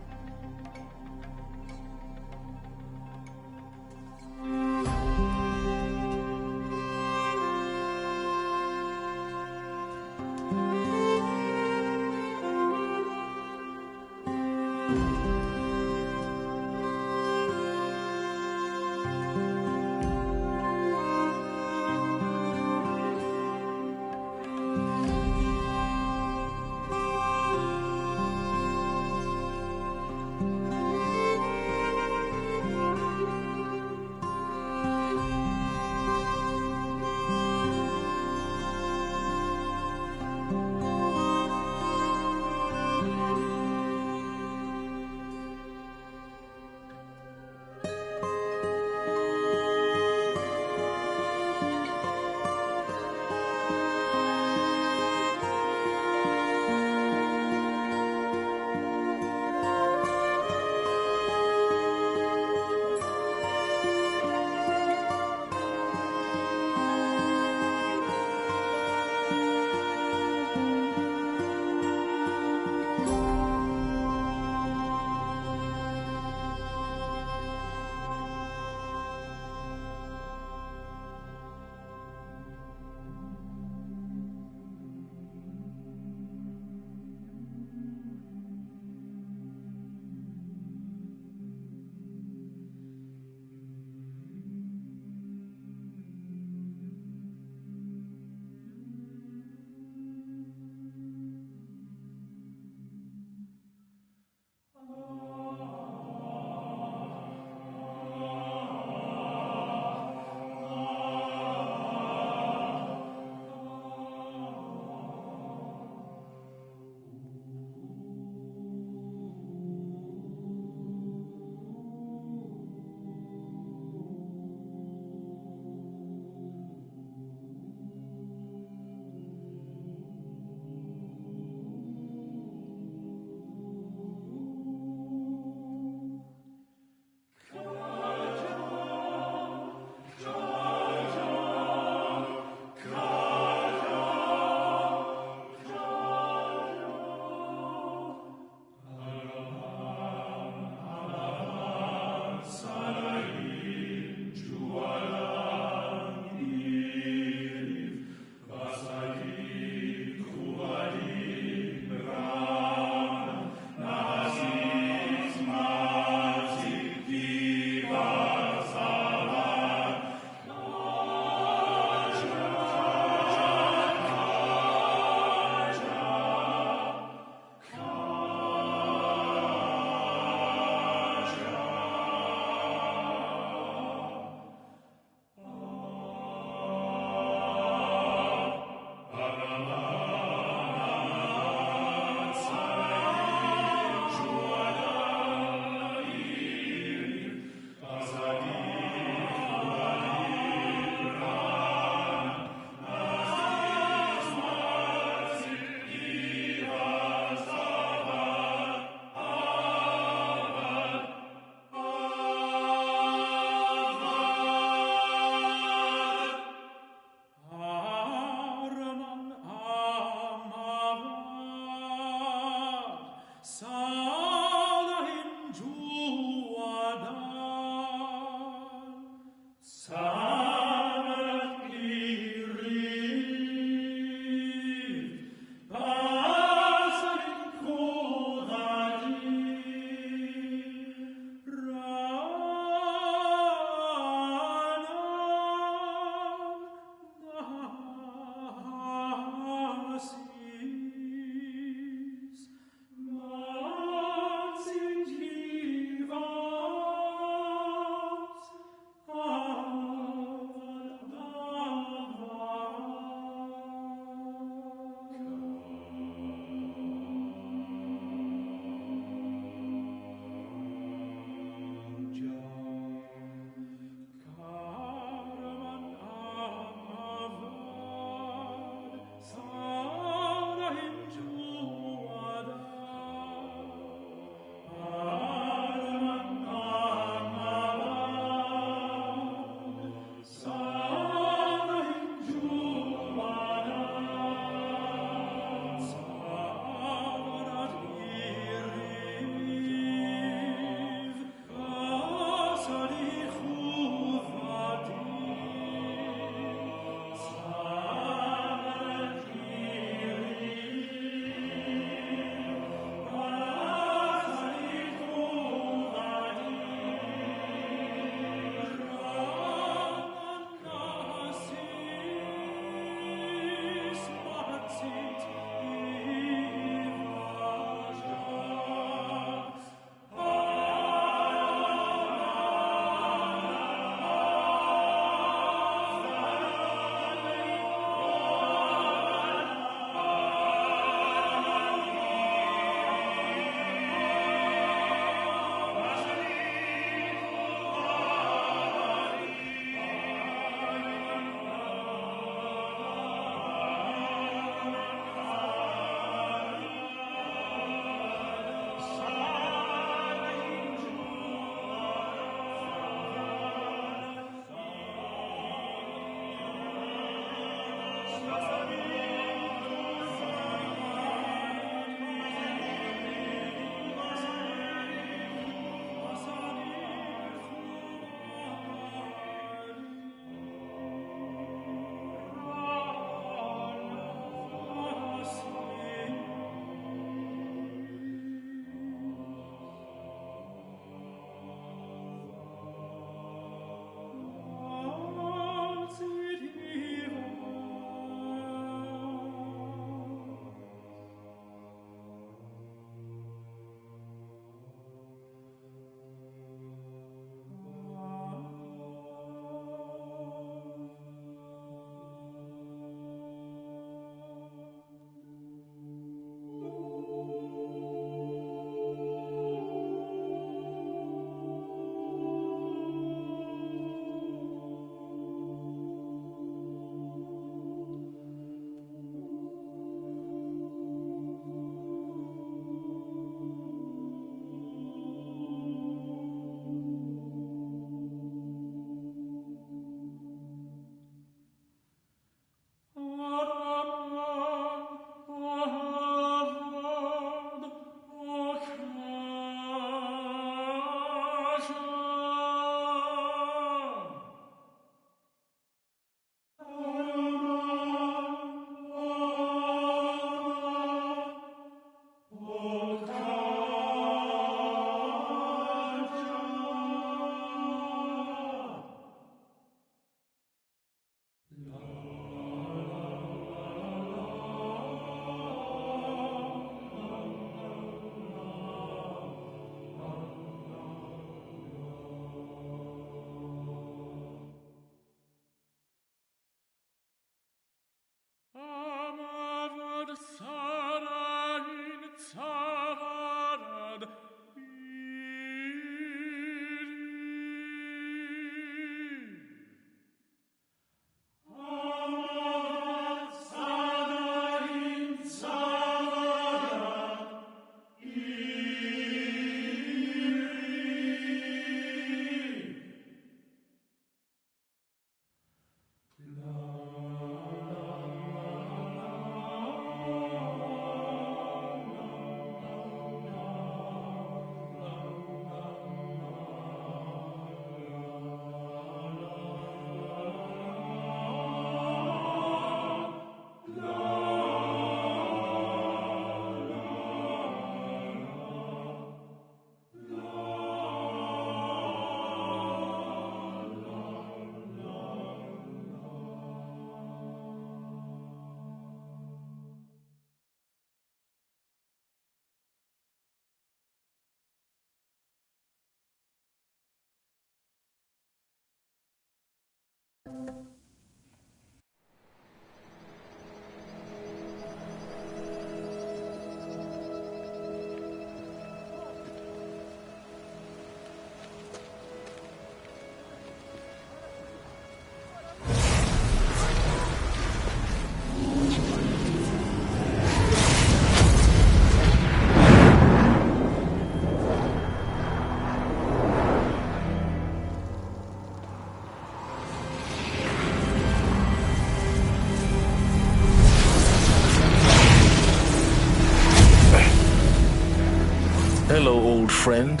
M: Hello, old friend.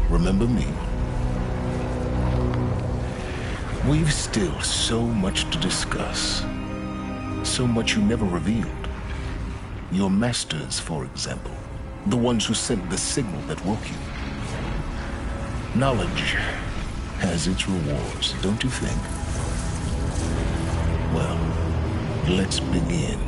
M: Remember me? We've still so much to discuss. So much you never revealed. Your masters, for example. The ones who sent the signal that woke you. Knowledge has its rewards, don't you think? Well, let's begin.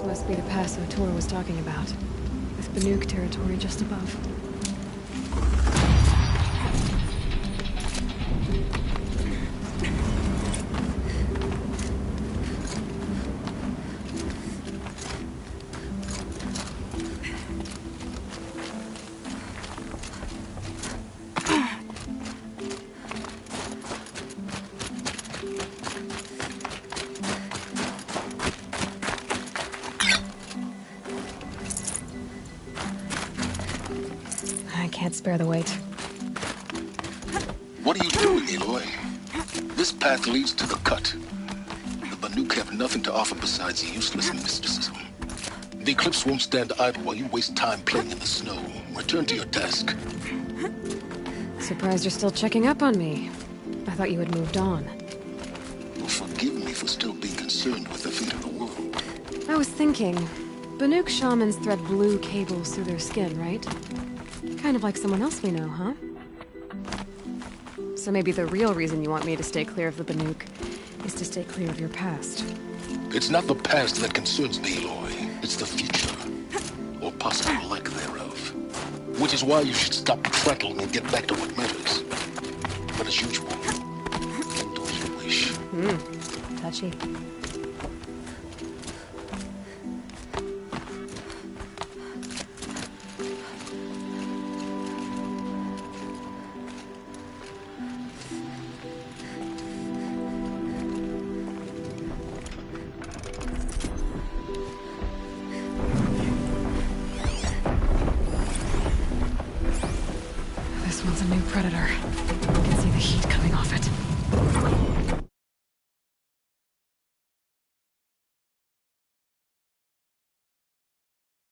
B: must be the pass O'Tor was talking about, with Banuk territory just above. I can't spare the weight.
M: What are you doing, Aloy? This path leads to the cut. The Banuk have nothing to offer besides useless mysticism. The Eclipse won't stand idle while you waste time playing in the snow. Return to your task.
B: Surprised you're still checking up on me. I thought you had moved on.
M: Well, forgive me for still being concerned with the fate of the world.
B: I was thinking, Banuk shamans thread blue cables through their skin, right? Kind of like someone else we know, huh? So maybe the real reason you want me to stay clear of the Banuk is to stay clear of your past.
M: It's not the past that concerns me, Aloy. It's the future. Or possible lack thereof. Which is why you should stop prattling and get back to what matters. But as usual, do as you wish.
B: Touchy. This one's a new predator. I can see the heat coming off it.